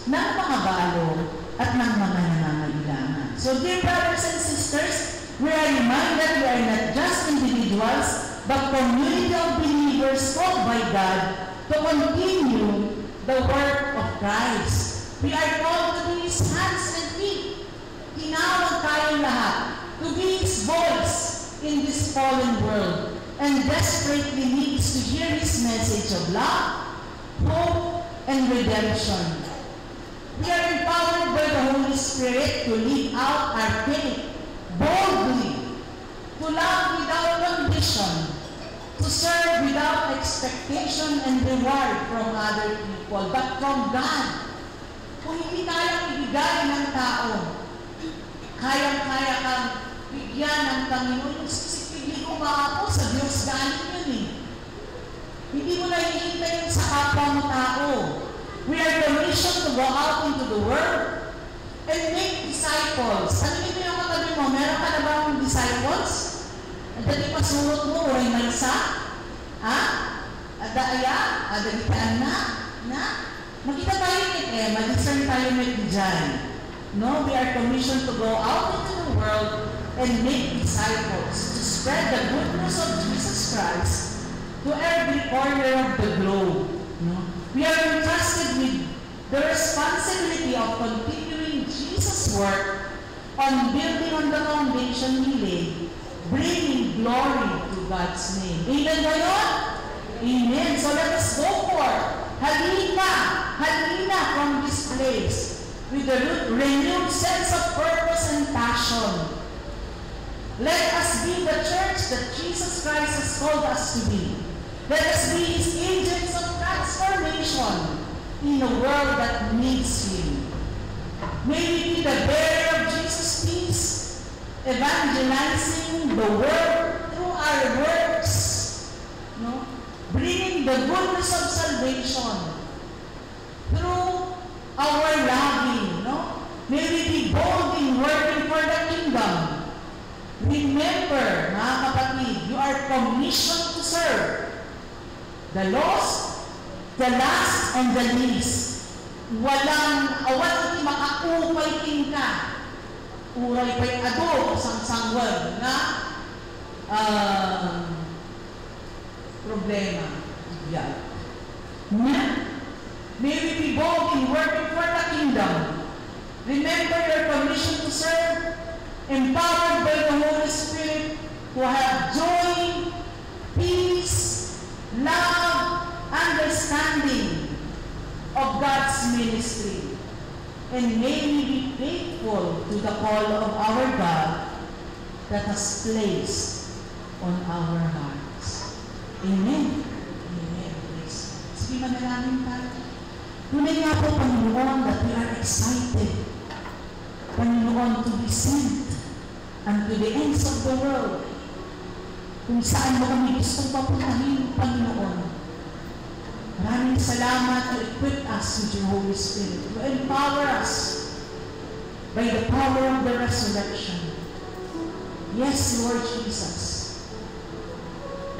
ng mga balo, at ng mga nangangailangan. So, dear brothers and sisters, we are reminded we are not just individuals, but community of believers called by God to continue the work of Christ. We are called to be His hands and feet. Tinawag tayong lahat to be His voice in this fallen world and desperately needs to hear His message of love, hope, and redemption. We are empowered by the Holy Spirit to live out our faith boldly, to love without condition, to serve without expectation and reward from other people, but from God. Kung hindi kayang ibigay ng tao, kayang-kaya kang bigyan ng Panginoon. Yung sisipigil mo mga po, sa Diyos galing yun eh. Hindi mo na hihintay yung sa kapwa mo tao. We are commissioned to go out into the world and make disciples. Ano yun yung katabi mo? Meron ka na ba ng disciples? At dali pasurot mo, uray malsa? Ha? Adaya? Adalitaan na? Magkita tayo nito mag-discern tayo nito dyan. No, we are commissioned to go out into the world and make disciples, to spread the good news of Jesus Christ to every corner of the globe. No? We are entrusted with the responsibility of continuing Jesus' work on building on the foundation He laid, bringing glory to God's name. Amen ba yun? Amen. So let us go forth. Halina from this place with a renewed sense of purpose and passion. Let us be the church that Jesus Christ has called us to be. Let us be His agents of transformation in a world that needs Him. May we be the bearer of Jesus' peace, evangelizing the world through our works, no? Bringing the goodness of salvation through our loving, no? May we be bold in working for the kingdom. Remember, mga kapatid, you are commissioned to serve the lost, the last, and the least. Walang iti makaupay king ka. Uray pa'y ado, sang-sangwag na problema. Yeah. May we be bold in working for the kingdom. Remember your commission to serve, empowered by the Holy Spirit, to have joy, peace, love, understanding of God's ministry. And may we be faithful to the call of our God that has placed on our hearts. Amen. Amen. Sige, manalangin tayo. Tunay nga po, Panginoon, that we are excited, Panginoon, to be sent unto the ends of the world. Kung saan mo kami gustong papuntahin, Panginoon. Maraming salamat to equip us with your Holy Spirit, to empower us by the power of the resurrection. Yes, Lord Jesus.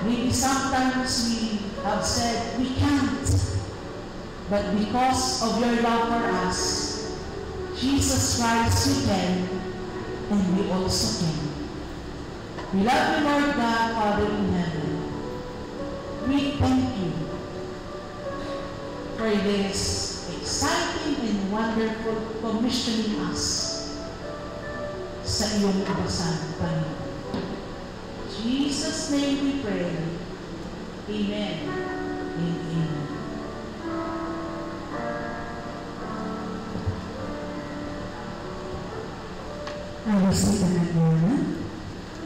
Maybe sometimes we have said, we can't. But because of your love for us, Jesus Christ, we can, and we also can. We love you, Lord God, Father in heaven. We thank you for this exciting and wonderful commissioning us sa iyong ubasan, Panginoon. In Jesus' name we pray. Amen. Amen. Alos ito na doon.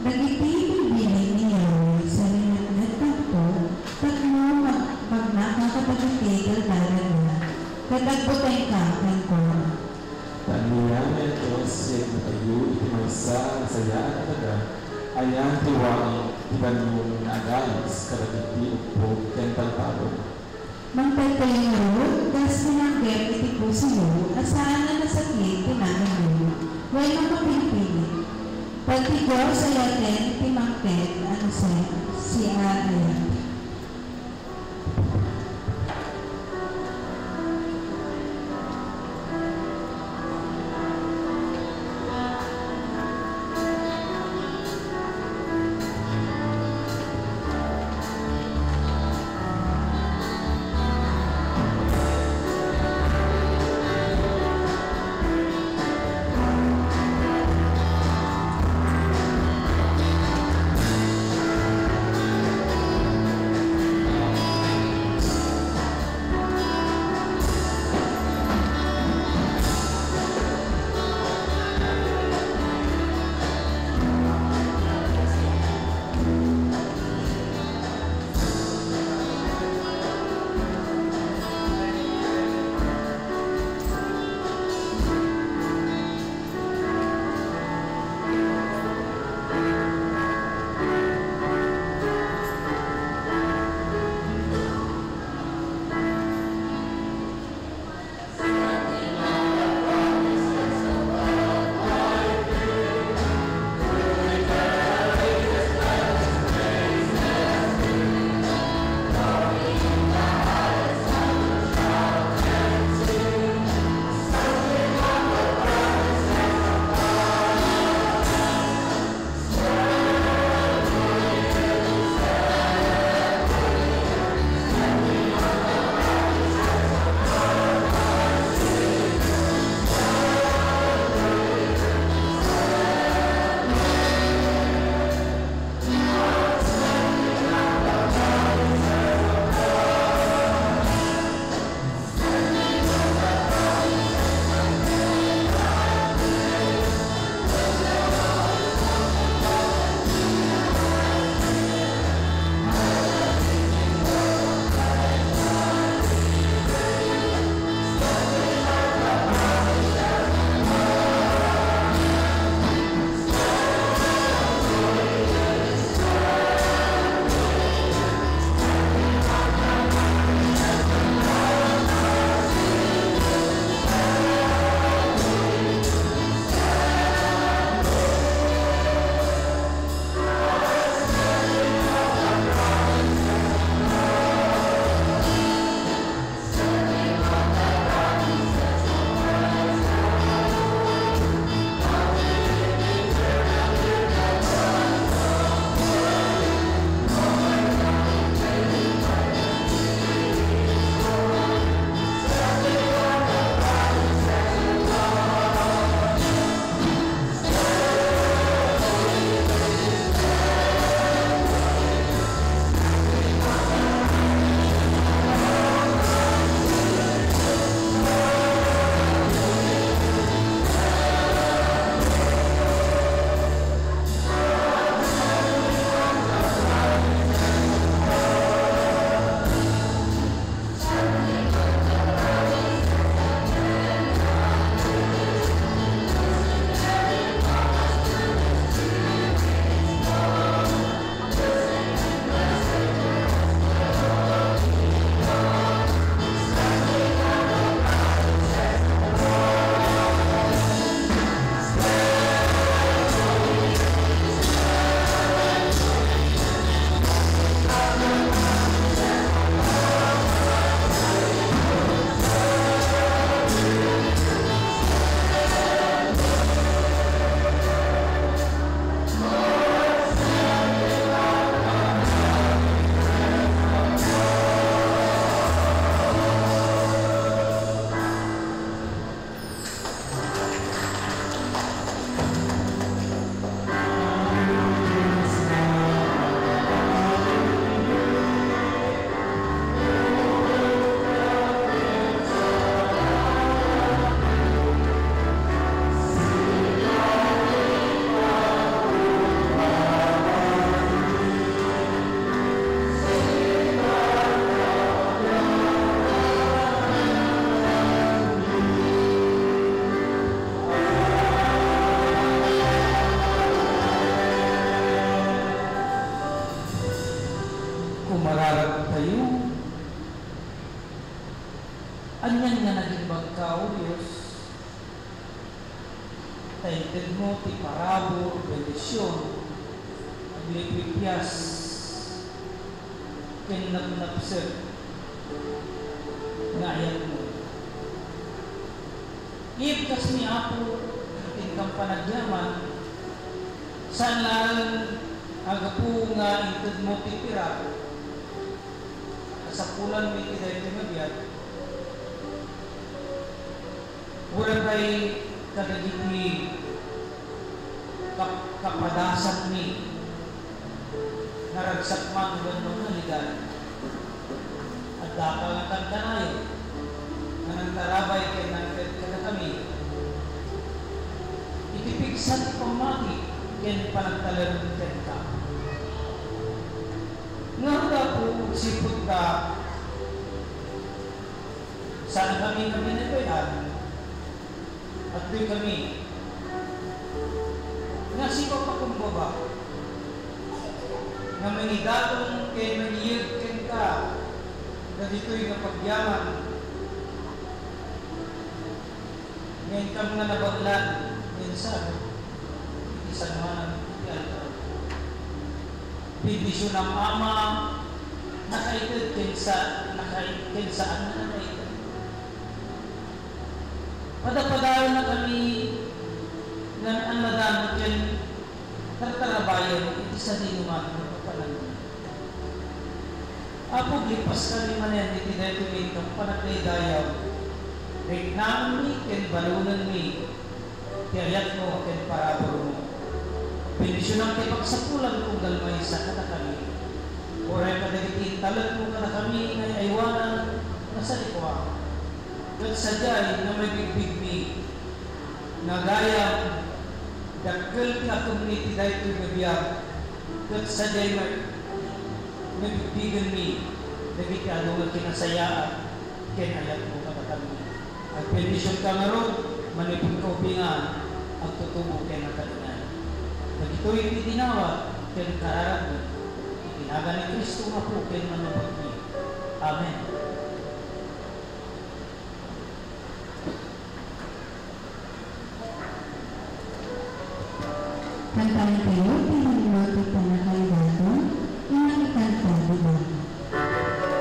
Nagitipin bilin niya sa rinat po, tatlo magkakapagitigal dalan na, katagputay ka ng kong. Taniyan ng Diyos na tayo itinasa sa yaan at taga, ayang tiwangin, ibanong na agayos, karagiti po, kentang talo. Magtagpay nga ron, das tinanggap iti po siyo, asaan na nasakit, tinangan mo. Huwag ang papilipili. Pagtigaw sa yatin, timangket, ano si Aaron. Anyan nga naging bagkaw, Diyos. Tainted mo, ti parabor, bendisyon, aglipipyas, kinapnapsir, ngayat mo. Ipkas ni Apo, tingkang panagyaman, saan lang agapu nga inted mo titira, kasapulan may kiday tinabiyat, wala kay kadagiti kapadasan ni naragsak man ulan ng naligan at dakal ang kantanayo na nagtarabay kay nangkad ka na kami itipigsan pamati ken panagtalarong ken ka nga po sipot ka saan kami nagbayad at doon kami nga sipa pa kumbaba nga manidatong kay maniyag ken ka na dito'y napagyaman ngayon kang nga nabaglan minsan isang manang itialta bibisyo ng ama nakaitid ken saan na nakaitid padapadayon na kami ng anladamot yan tartarabayan iti sa dinuman ng papalang. Apo, lipas kami manen iti dito itong panagdaydayaw. Regnaan mi, ken balunan mi, tiyayat mo, ken parabor mo. Bendisyon ang tipagsapulan kung galmay sa kata kami. Oray padagiti talat mo ka na kami ngay aywanan na sa likwa. At sadyay na may bigbig mi na gaya dakkel ka community dahil ito'y nabiyag at sadyay may bigbigan mi naging anong kinasayaan kinayat mo katakan mi at bendisyon ka nga ron manipon ka upingan ang tutubo kay nakalingan at ito'y itinawat kay kararag mi itinaga ni Kristo nga po kay manabag mi. Amen. Kantahan kayo, pinalimutin pa na kayo dato, inangikanta, diba? Thank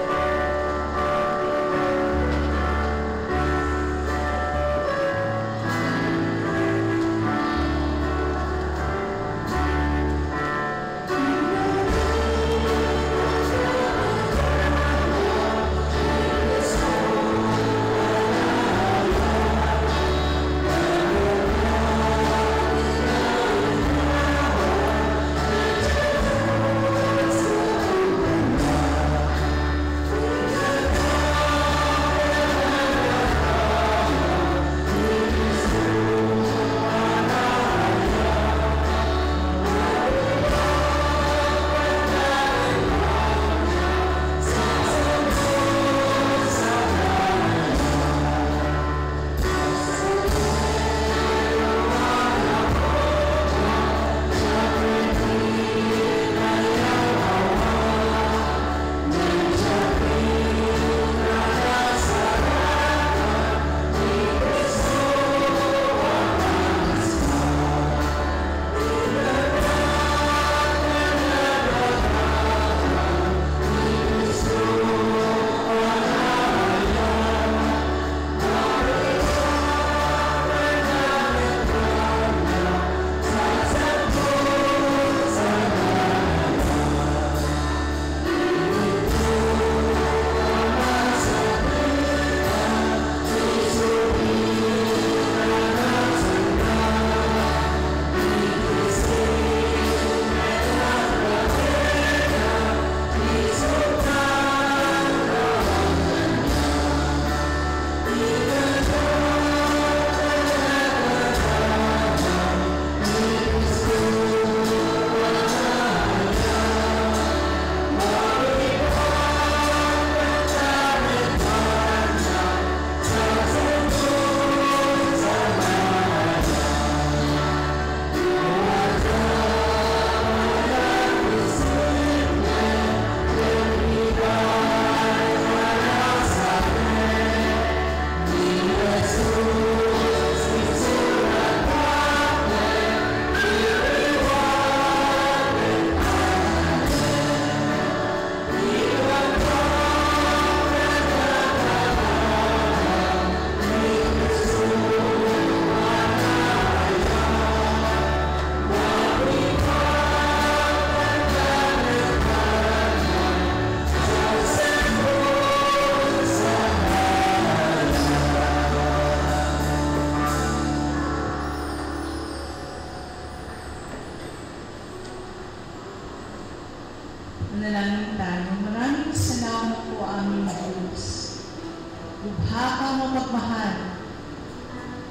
lubha kang mapagmahal,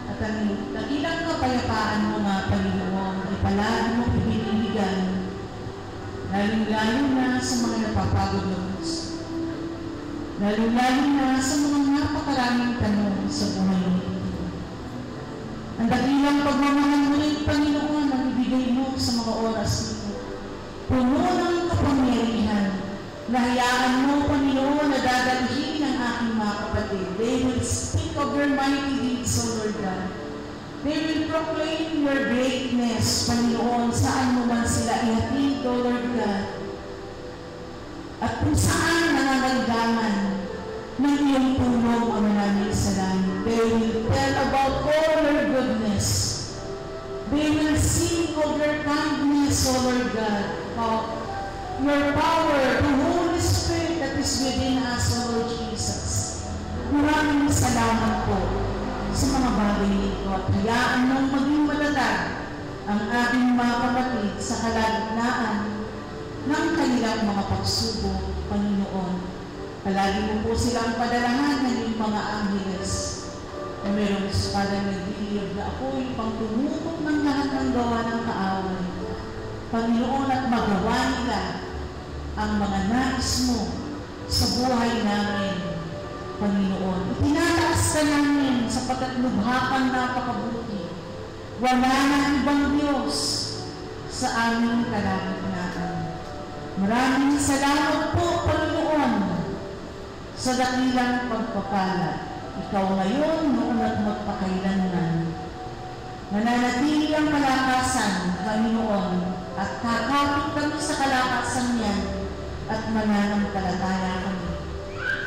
at ang dakilang kapayapaan mo nga, Panginoon, ay palagi mo piniligan, lalong-lalo na sa mga napapagod na puso, lalong-lalo na sa mga napakaraming tanong sa buhay nito. Ang dakilang pagmamahal mo rin, Panginoon, ang ibigay mo sa mga oras nito. Puno ng kapangyarihan, nahayaan mo, Panginoon, na dadalhin ang aking mga kapatid. They will speak of your mighty deeds, O Lord God. They will proclaim your greatness, Panginoon, saan mo man sila ihatid, O Lord God. At kung saan nangangailangan ng iyong tulong, ang maraming salamat. They will tell about all your goodness. They will sing of your kindness, O Lord God, about your power, the Holy Spirit that is within us, O Lord Jesus. Maraming salamat po sa mga bagay nito at hayaan mong maging matatag ang ating mga kapatid sa kalagitnaan ng kanilang mga pagsubok, Panginoon. Palagi mo po silang padalahan ng iyong mga angeles na mayroong espada na nagdiliyog na ako'y pangtumutok ng lahat ng gawa ng kaaway. Panginoon, at magawa nila ang mga nais mo sa buhay namin, Panginoon. Itinataas ka namin sapagkat lubha kang napakabuti. Wala na ibang Diyos sa aming kalagitnaan. Maraming salamat po, Panginoon, sa dakilang pagpapala. Ikaw ngayon, noon at magpakailanman. Mananatili ang kalakasan, Panginoon, at kakapit kami sa kalakasan niyan at mananampalataya kami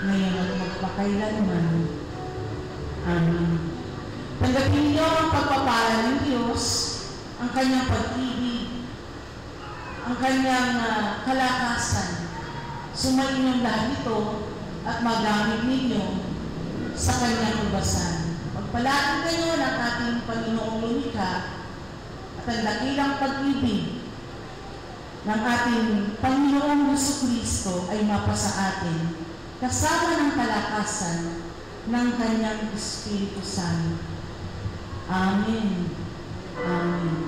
ngayon at magpakailanman. Amen. Tanggapin niyo ang pagpapala ng Diyos, ang kanyang pag-ibig, ang kanyang kalakasan. Sumayin niyo lahat ito at magamit ninyo sa kanyang ubasan. Pagpalain kayo ng ating Panginoong lumikha at ang dakilang pag-ibig ng ating Panginoong Jesucristo ay mapasa atin kasama ng kalakasan ng kanyang Espiritu Santo. Amen. Amen.